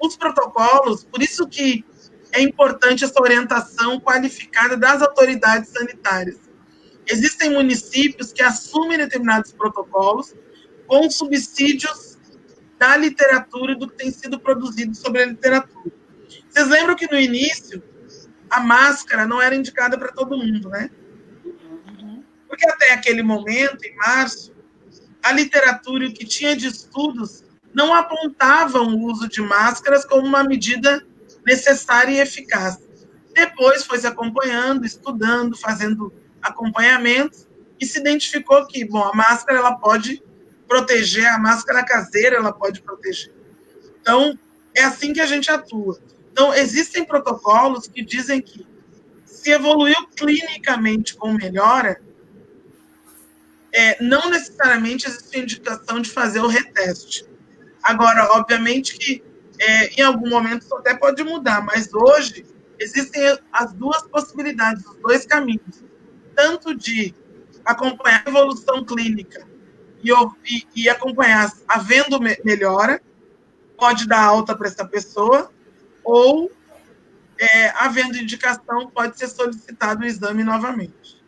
os protocolos, por isso que é importante essa orientação qualificada das autoridades sanitárias. Existem municípios que assumem determinados protocolos com subsídios da literatura e do que tem sido produzido sobre a literatura. Vocês lembram que no início a máscara não era indicada para todo mundo, né? Porque até aquele momento, em março, a literatura e o que tinha de estudos não apontavam o uso de máscaras como uma medida necessária e eficaz. Depois foi se acompanhando, estudando, fazendo acompanhamentos e se identificou que, bom, a máscara ela pode proteger, a máscara caseira ela pode proteger. Então, é assim que a gente atua. Então, existem protocolos que dizem que se evoluiu clinicamente com melhora, não necessariamente existe indicação de fazer o reteste. Agora, obviamente que em algum momento isso até pode mudar, mas hoje existem as duas possibilidades, os dois caminhos, tanto de acompanhar a evolução clínica e acompanhar havendo melhora, pode dar alta para essa pessoa, ou havendo indicação, pode ser solicitado o exame novamente.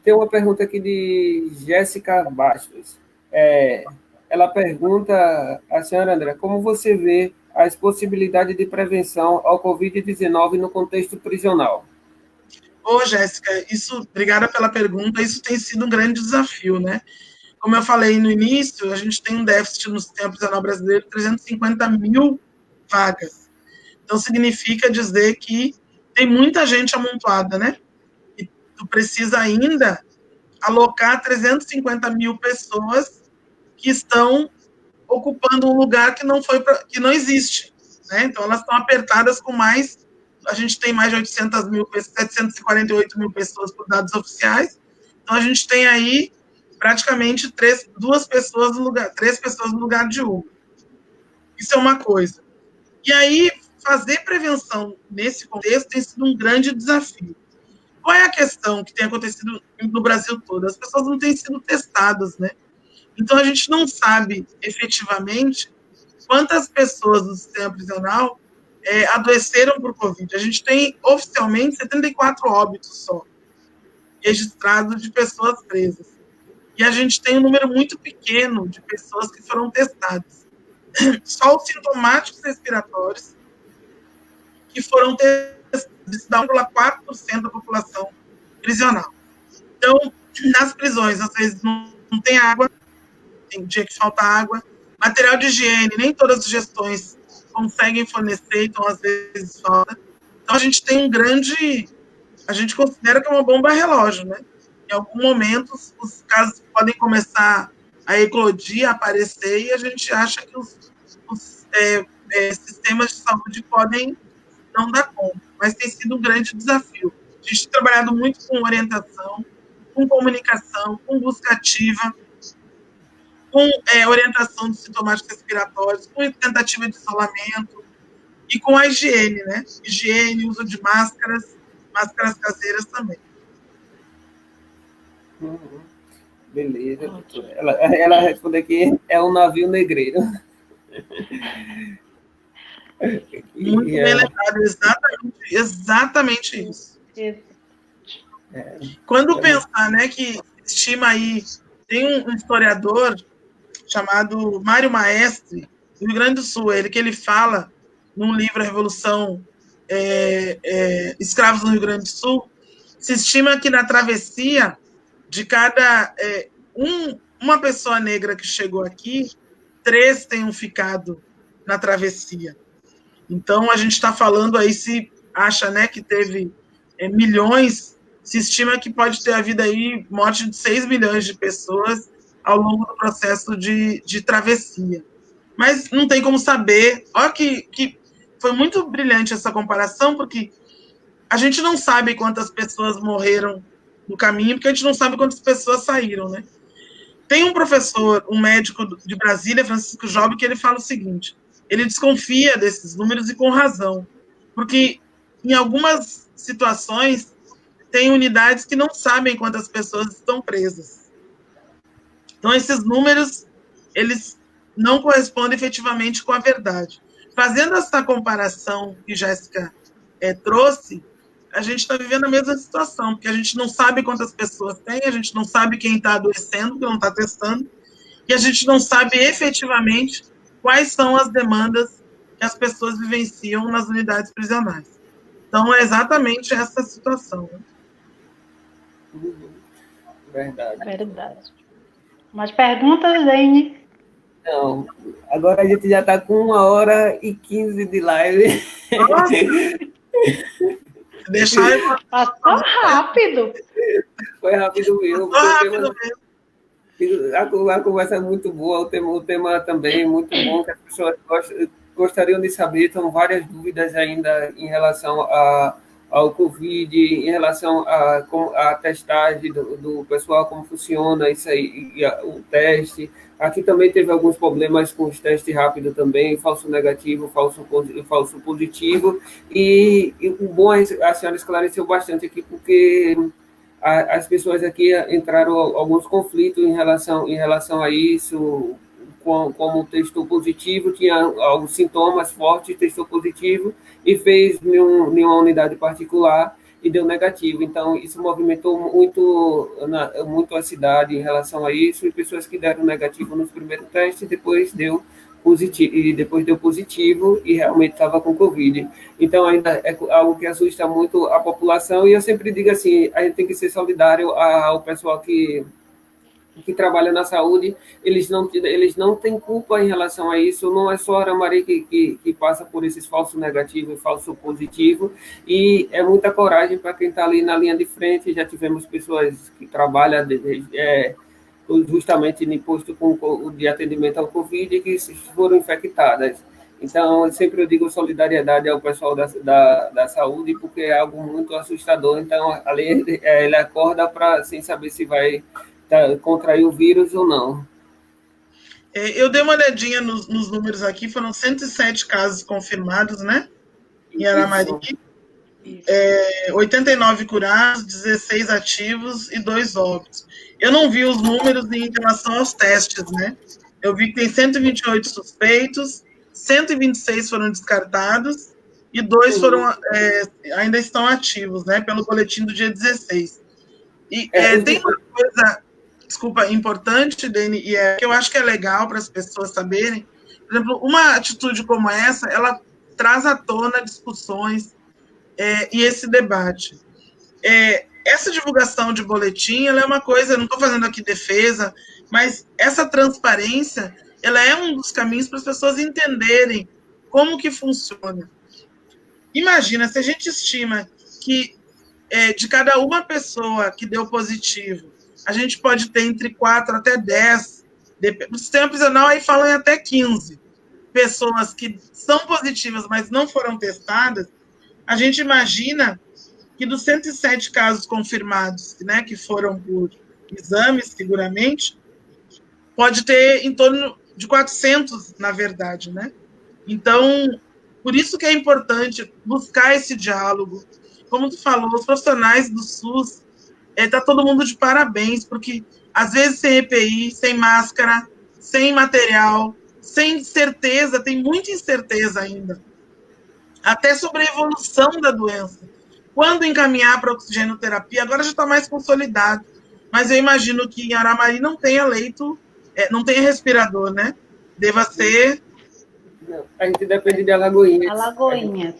Tem uma pergunta aqui de Jéssica Bastos. Ela pergunta à senhora André, como você vê as possibilidades de prevenção ao Covid-19 no contexto prisional? Jéssica, obrigada pela pergunta, isso tem sido um grande desafio, né? Como eu falei no início, a gente tem um déficit no sistema prisional brasileiro de 350 mil vagas. Então, significa dizer que tem muita gente amontoada, né? E tu precisa ainda alocar 350 mil pessoas que estão ocupando um lugar que não existe, né? Então, elas estão apertadas com mais... A gente tem mais de 800 mil, 748 mil pessoas por dados oficiais. Então, a gente tem aí praticamente três pessoas no lugar de uma. Isso é uma coisa. E aí, fazer prevenção nesse contexto tem sido um grande desafio. Qual é a questão que tem acontecido no Brasil todo? As pessoas não têm sido testadas, né? Então, a gente não sabe, efetivamente, quantas pessoas do sistema prisional adoeceram por Covid. A gente tem, oficialmente, 74 óbitos só, registrados de pessoas presas. E a gente tem um número muito pequeno de pessoas que foram testadas. Só os sintomáticos respiratórios que foram testados, isso dá 1,4% da população prisional. Então, nas prisões, às vezes não tem água, tem dia que falta água, material de higiene, nem todas as gestões conseguem fornecer, então às vezes falta. Então a gente tem a gente considera que é uma bomba relógio, né? Em algum momento os casos podem começar a eclodir, a aparecer, e a gente acha que os sistemas de saúde podem não dar conta, mas tem sido um grande desafio. A gente tem trabalhado muito com orientação, com comunicação, com busca ativa, com orientação de sintomas respiratórios, com tentativa de isolamento e com a higiene, né? Higiene, uso de máscaras caseiras também. Beleza, doutora. Ela responde aqui, é um navio negreiro. Muito bem lembrado, exatamente isso. Quando pensar, né, que estima aí, tem um historiador chamado Mário Maestre, do Rio Grande do Sul, que ele fala num livro, A Revolução Escravos no Rio Grande do Sul, se estima que na travessia de cada uma pessoa negra que chegou aqui, 3 tenham ficado na travessia. Então, a gente está falando aí, se acha, né, que teve milhões, se estima que pode ter havido aí morte de 6 milhões de pessoas ao longo do processo de travessia. Mas não tem como saber. Olha que foi muito brilhante essa comparação, porque a gente não sabe quantas pessoas morreram no caminho, porque a gente não sabe quantas pessoas saíram, né? Tem um professor, um médico de Brasília, Francisco Job, que ele fala o seguinte: ele desconfia desses números e com razão, porque em algumas situações tem unidades que não sabem quantas pessoas estão presas. Então, esses números, eles não correspondem efetivamente com a verdade. Fazendo essa comparação que Jéssica trouxe, a gente está vivendo a mesma situação, porque a gente não sabe quantas pessoas tem, a gente não sabe quem está adoecendo, que não está testando, e a gente não sabe efetivamente quais são as demandas que as pessoas vivenciam nas unidades prisionais. Então, é exatamente essa situação. Verdade. Umas perguntas, Dani? Não, agora a gente já está com 1h15 de live. Nossa! Deixar eu... Passou rápido. Foi rápido mesmo. Passou rápido mesmo. A conversa é muito boa, o tema também é muito bom, que as pessoas gostariam de saber. São várias dúvidas ainda em relação ao Covid, em relação à testagem do pessoal, como funciona isso aí, o teste. Aqui também teve alguns problemas com os testes rápidos também, falso negativo, falso positivo, e o bom é a senhora esclareceu bastante aqui, porque as pessoas aqui entraram alguns conflitos em relação a isso, como testou positivo, tinha alguns sintomas fortes, testou positivo e fez em uma unidade particular e deu negativo. Então, isso movimentou muito a cidade em relação a isso, e pessoas que deram negativo nos primeiros testes, depois deu positivo e realmente estava com Covid. Então, ainda é algo que assusta muito a população, e eu sempre digo assim, a gente tem que ser solidário ao pessoal que trabalha na saúde. Eles não têm culpa em relação a isso, não é só a Aramari que passa por esses falsos negativos e falso positivo, e é muita coragem para quem está ali na linha de frente. Já tivemos pessoas que trabalham justamente no posto de atendimento ao Covid que foram infectadas. Então, sempre eu digo solidariedade ao pessoal da saúde, porque é algo muito assustador. Então, ali ele acorda sem saber se vai contrair o vírus ou não. Eu dei uma olhadinha nos números aqui, foram 107 casos confirmados, né? Em Aramari. 89 curados, 16 ativos e 2 óbitos. Eu não vi os números em relação aos testes, né? Eu vi que tem 128 suspeitos, 126 foram descartados e 2 ainda estão ativos, né? Pelo boletim do dia 16. E tem uma coisa, desculpa, importante, Dani, e que eu acho que é legal para as pessoas saberem. Por exemplo, uma atitude como essa, ela traz à tona discussões e esse debate. Essa divulgação de boletim, ela é uma coisa, eu não estou fazendo aqui defesa, mas essa transparência, ela é um dos caminhos para as pessoas entenderem como que funciona. Imagina, se a gente estima que de cada uma pessoa que deu positivo, a gente pode ter entre 4 até 10, no sistema prisional aí falam em até 15 pessoas que são positivas, mas não foram testadas. A gente imagina que dos 107 casos confirmados, né, que foram por exames, seguramente, pode ter em torno de 400, na verdade, né? Então, por isso que é importante buscar esse diálogo. Como tu falou, os profissionais do SUS, tá todo mundo de parabéns, porque às vezes sem EPI, sem máscara, sem material, sem certeza, tem muita incerteza ainda, até sobre a evolução da doença. Quando encaminhar para a oxigenoterapia, agora já está mais consolidado, mas eu imagino que em Aramari não tenha leito, não tenha respirador, né? Deva ser... Não, a gente depende de Alagoinhas. Alagoinhas.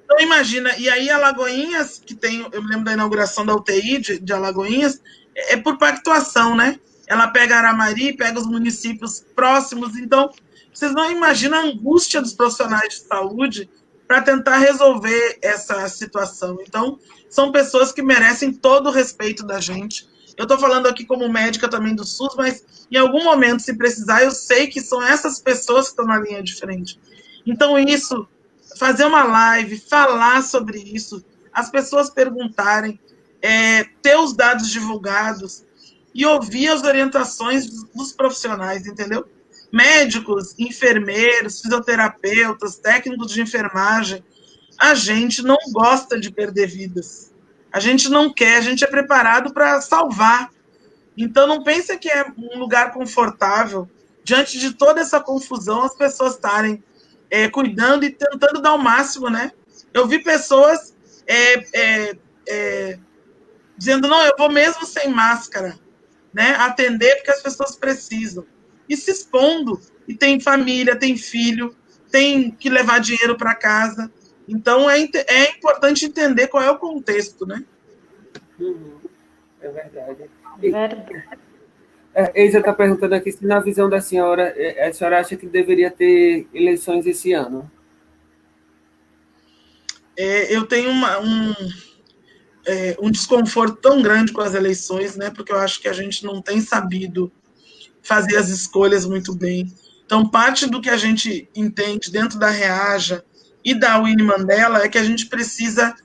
Então, imagina, e aí Alagoinhas, que tem, eu me lembro da inauguração da UTI de Alagoinhas, é por pactuação, né? Ela pega Aramari, pega os municípios próximos, então vocês não imaginam a angústia dos profissionais de saúde para tentar resolver essa situação. Então, são pessoas que merecem todo o respeito da gente. Eu estou falando aqui como médica também do SUS, mas em algum momento, se precisar, eu sei que são essas pessoas que estão na linha de frente. Então, isso, fazer uma live, falar sobre isso, as pessoas perguntarem, ter os dados divulgados e ouvir as orientações dos profissionais, entendeu? Médicos, enfermeiros, fisioterapeutas, técnicos de enfermagem, a gente não gosta de perder vidas. A gente não quer, a gente é preparado para salvar. Então, não pense que é um lugar confortável. Diante de toda essa confusão, as pessoas estarem cuidando e tentando dar o máximo, né? Eu vi pessoas dizendo, não, eu vou mesmo sem máscara, né? Atender porque as pessoas precisam. E se expondo. E tem família, tem filho, tem que levar dinheiro para casa. Então, é importante entender qual é o contexto, né? É verdade. Verdade. Eisa está perguntando aqui se, na visão da senhora, a senhora acha que deveria ter eleições esse ano? Eu tenho um desconforto tão grande com as eleições, né? Porque eu acho que a gente não tem sabido fazer as escolhas muito bem. Então, parte do que a gente entende dentro da Reaja e da Winnie Mandela é que a gente precisa,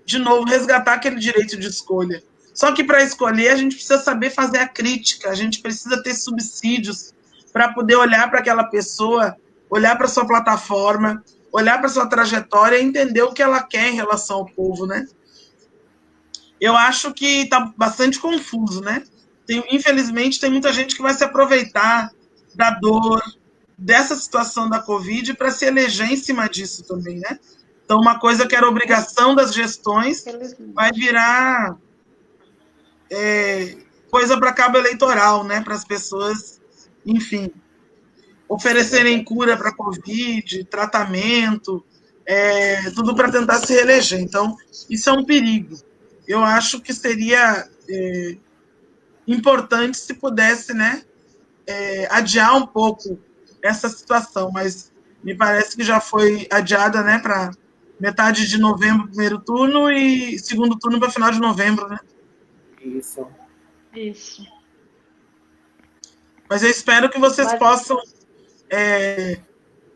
de novo, resgatar aquele direito de escolha. Só que para escolher, a gente precisa saber fazer a crítica, a gente precisa ter subsídios para poder olhar para aquela pessoa, olhar para sua plataforma, olhar para sua trajetória e entender o que ela quer em relação ao povo, né? Eu acho que está bastante confuso, né? Infelizmente, tem muita gente que vai se aproveitar da dor, dessa situação da Covid para se eleger em cima disso também, né? Então, uma coisa que era obrigação das gestões vai virar coisa para cabo eleitoral, né? Para as pessoas, enfim, oferecerem cura para a Covid, tratamento, tudo para tentar se reeleger. Então, isso é um perigo. Eu acho que seria importante se pudesse, né, adiar um pouco essa situação, mas me parece que já foi adiada, né, para metade de novembro, primeiro turno, e segundo turno para final de novembro, né? Isso. Mas eu espero que vocês possam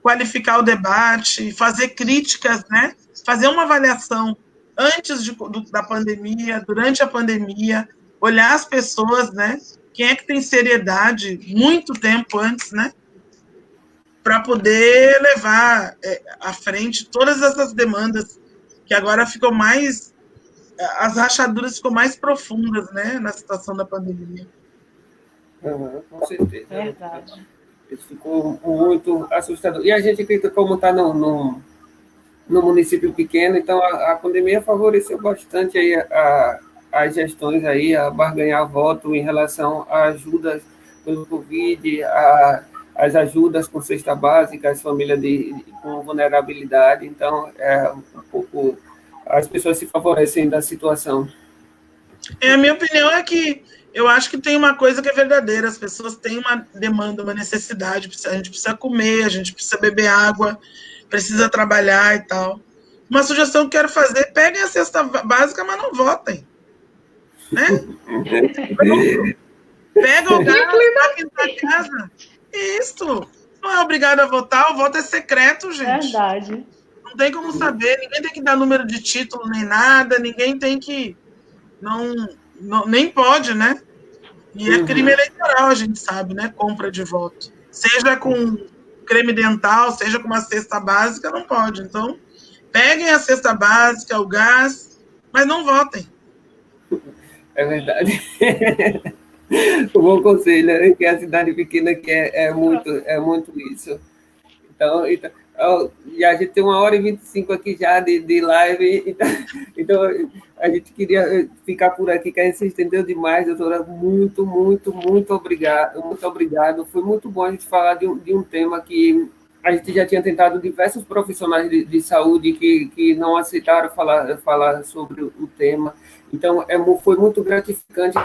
qualificar o debate, fazer críticas, né? Fazer uma avaliação antes da pandemia, durante a pandemia, olhar as pessoas, né? Quem é que tem seriedade muito tempo antes, né? Para poder levar à frente todas essas demandas que agora ficam mais... As rachaduras ficam mais profundas, né? Na situação da pandemia. Com certeza. Verdade. Isso ficou muito assustador. E a gente acredita, como está no município pequeno, então a pandemia favoreceu bastante aí as gestões aí a barganhar voto em relação a ajudas pelo Covid, as ajudas com cesta básica, as famílias com vulnerabilidade. Então, um pouco as pessoas se favorecem da situação. A minha opinião é que eu acho que tem uma coisa que é verdadeira, as pessoas têm uma demanda, uma necessidade, a gente precisa comer, a gente precisa beber água, precisa trabalhar e tal. Uma sugestão que eu quero fazer, peguem a cesta básica, mas não votem. Né? Pega o gás, aqui na casa. Isso. Não é obrigado a votar, o voto é secreto, gente. Verdade. Não tem como saber, ninguém tem que dar número de título nem nada, ninguém tem que... nem pode, né? E é crime eleitoral, a gente sabe, né? Compra de voto. Seja com creme dental, seja com uma cesta básica, não pode. Então, peguem a cesta básica, o gás, mas não votem. É verdade. O bom conselho é que a cidade pequena que é muito isso. Então, e a gente tem 1h25 aqui já de live, então a gente queria ficar por aqui, que a gente se estendeu demais, doutora. Muito, muito, muito obrigado, muito obrigado. Foi muito bom a gente falar de um tema que a gente já tinha tentado diversos profissionais de saúde que não aceitaram falar sobre o tema. Então, foi muito gratificante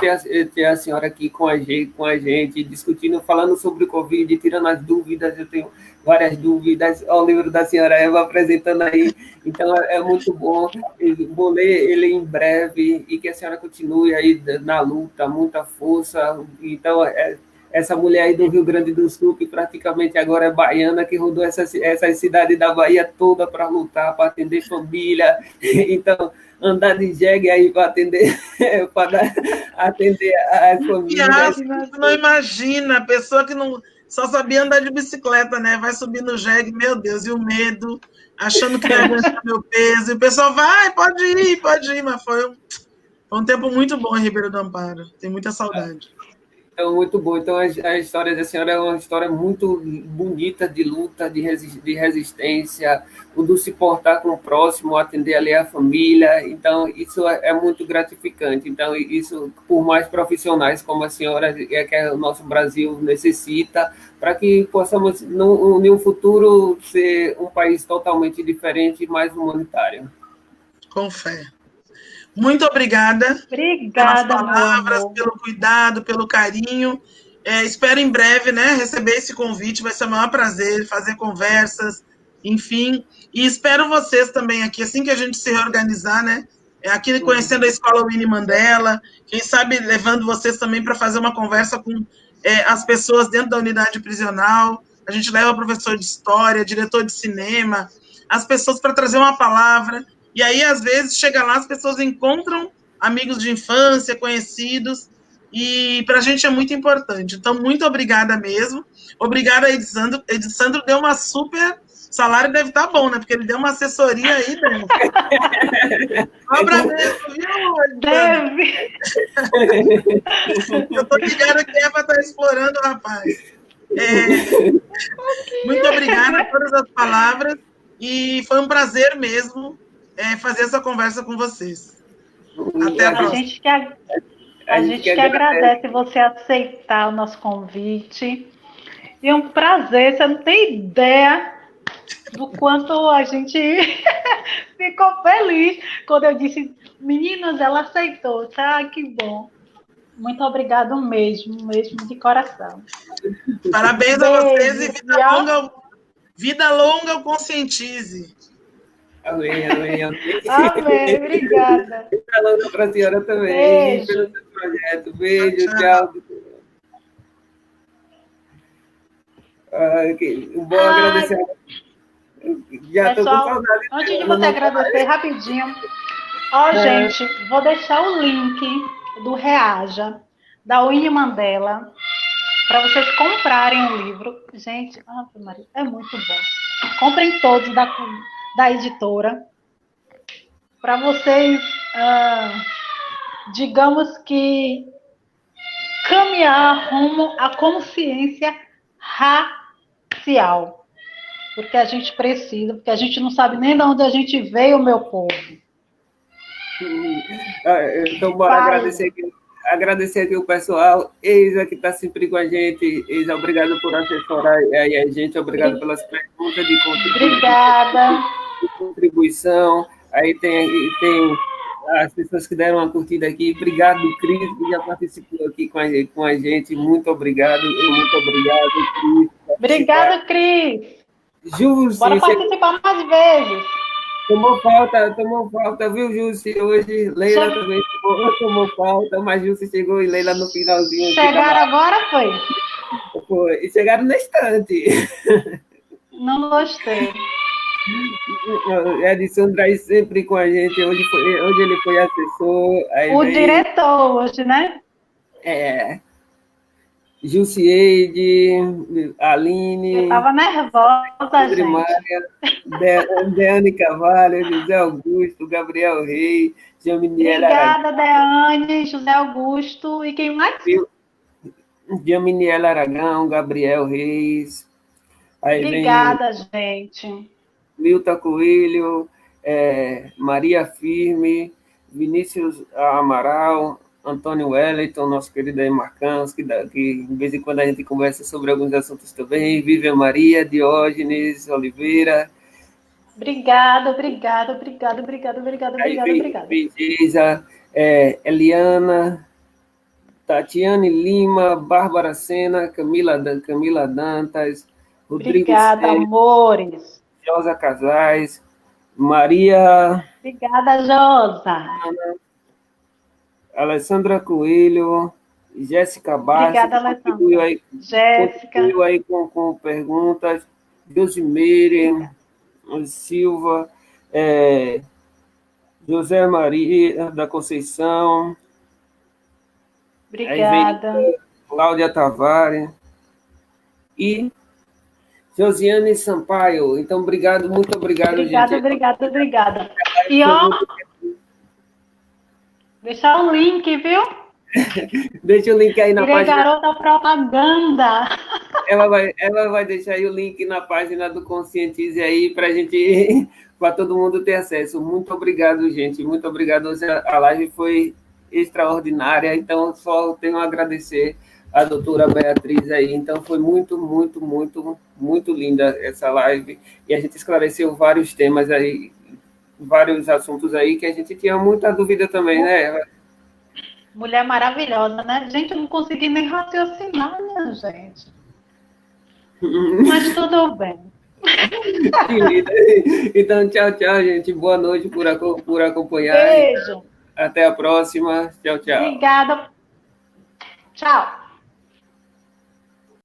ter a senhora aqui com a gente, discutindo, falando sobre o Covid, tirando as dúvidas. Eu tenho várias dúvidas. Olha o livro da senhora Eva apresentando aí. Então, é muito bom. Eu vou ler ele em breve e que a senhora continue aí na luta, muita força. Então, essa mulher aí do Rio Grande do Sul, que praticamente agora é baiana, que rodou essas cidades da Bahia toda para lutar, para atender família. Então, andar de jegue aí para atender, atender as famílias. Você não imagina, a pessoa que não só sabia andar de bicicleta, né? Vai subir no jegue, meu Deus, e o medo, achando que vai aguentar meu peso, e o pessoal vai, pode ir, mas foi um tempo muito bom em Ribeirão do Amparo, tem muita saudade. É muito bom. Então, a história da senhora é uma história muito bonita de luta, de resistência, o do se portar com o próximo, atender ali a família. Então, isso é muito gratificante. Então, isso, por mais profissionais como a senhora, é que o nosso Brasil necessita, para que possamos, em um futuro, ser um país totalmente diferente e mais humanitário. Com fé. Muito obrigada. Obrigada, pelas palavras, pelo cuidado, pelo carinho. Espero em breve, né, receber esse convite. Vai ser o maior prazer fazer conversas, enfim. E espero vocês também aqui, assim que a gente se reorganizar, né? Aqui conhecendo a Escola Winnie Mandela, quem sabe levando vocês também para fazer uma conversa com as pessoas dentro da unidade prisional. A gente leva o professor de história, diretor de cinema, as pessoas para trazer uma palavra. E aí, às vezes, chega lá, as pessoas encontram amigos de infância, conhecidos, e para a gente é muito importante. Então, muito obrigada mesmo. Obrigada, Edisandro. Edisandro deu uma super... O salário deve estar bom, né? Porque ele deu uma assessoria aí, né? Cobra mesmo, viu? Deve. Eu tô ligada que é para estar explorando o rapaz. Muito obrigada por todas as palavras, e foi um prazer mesmo fazer essa conversa com vocês. Até a próxima. A gente que agradece você aceitar o nosso convite. E é um prazer, você não tem ideia do quanto a gente ficou feliz quando eu disse, meninas, ela aceitou. Ah, que bom. Muito obrigado mesmo de coração. Parabéns a vocês e vida longa ao Conscientize. Amém, amém, amém. Amém, obrigada. Falando para a senhora também, pelo seu projeto. Beijo, tchau. Vou agradecer. Já estou com saudade. Antes de você agradecer, rapidinho. Gente, vou deixar o link do Reaja, da Winnie Mandela, para vocês comprarem o livro. Gente, Maria, é muito bom. Comprem todos da editora, para vocês, digamos que, caminhar rumo à consciência racial. Porque a gente precisa, porque a gente não sabe nem de onde a gente veio, meu povo. Então, bora agradecer aqui o pessoal. Eisa, que está sempre com a gente. Eisa, obrigado por assessorar aí a gente. Obrigado pelas perguntas de contribuição. Obrigada. De contribuição. Aí tem as pessoas que deram uma curtida aqui. Obrigado, Cris, que já participou aqui com a gente. Muito obrigado. Muito obrigado, Cris. Obrigado, Cris. Júlio, bora participar mais vezes. Tomou falta, viu, Júlio? Hoje, Leila também tomou falta, mas Júlio chegou e Leila no finalzinho. Chegaram agora, Foi, e chegaram na estante. Não gostei. Edson Drais sempre com a gente, hoje ele foi assessor. Diretor hoje, né? Jusieide, Eu Aline, estava nervosa, gente. Maria, Deane Carvalho, José Augusto, Gabriel Rei, Jaminiela Aragão, Obrigada, Deane, José Augusto. E quem mais? Jaminiela Aragão, Gabriel Reis, aí vem Obrigada, gente. Milton Coelho, Maria Firme, Vinícius Amaral, Antônio Wellington, nosso querido aí Marcãos, que de vez em quando a gente conversa sobre alguns assuntos também, Vivian Maria, Diógenes Oliveira. Obrigada. Aí vem Geisa, Eliana, Tatiane Lima, Bárbara Sena, Camila Dantas, Rodrigo Obrigada, Sérgio, amores. Josa Casais, Maria, Obrigada, Josa. Alessandra Coelho, Jéssica Bastos, Obrigada, Alessandra. Jéssica. contribuiu aí com perguntas, Dosimeire, Silva, José Maria da Conceição, Obrigada. aí vem Cláudia Tavares e Josiane Sampaio. Então, obrigado, muito obrigado, gente. Obrigada. E ó, deixar o link, viu? Deixa o link aí na Virei página. garota propaganda. Ela vai deixar aí o link na página do Conscientize aí para gente, para todo mundo ter acesso. Muito obrigado, gente. Muito obrigado. A live foi extraordinária. Então, só tenho a agradecer a doutora Beatriz aí. Então, foi muito linda essa live. E a gente esclareceu vários temas aí, vários assuntos aí que a gente tinha muita dúvida também, né? Mulher maravilhosa, né? Gente, eu não consegui nem raciocinar, minha gente. Mas tudo bem. Então, tchau, gente. Boa noite por acompanhar. Beijo. Até a próxima. Tchau. Obrigada. Tchau.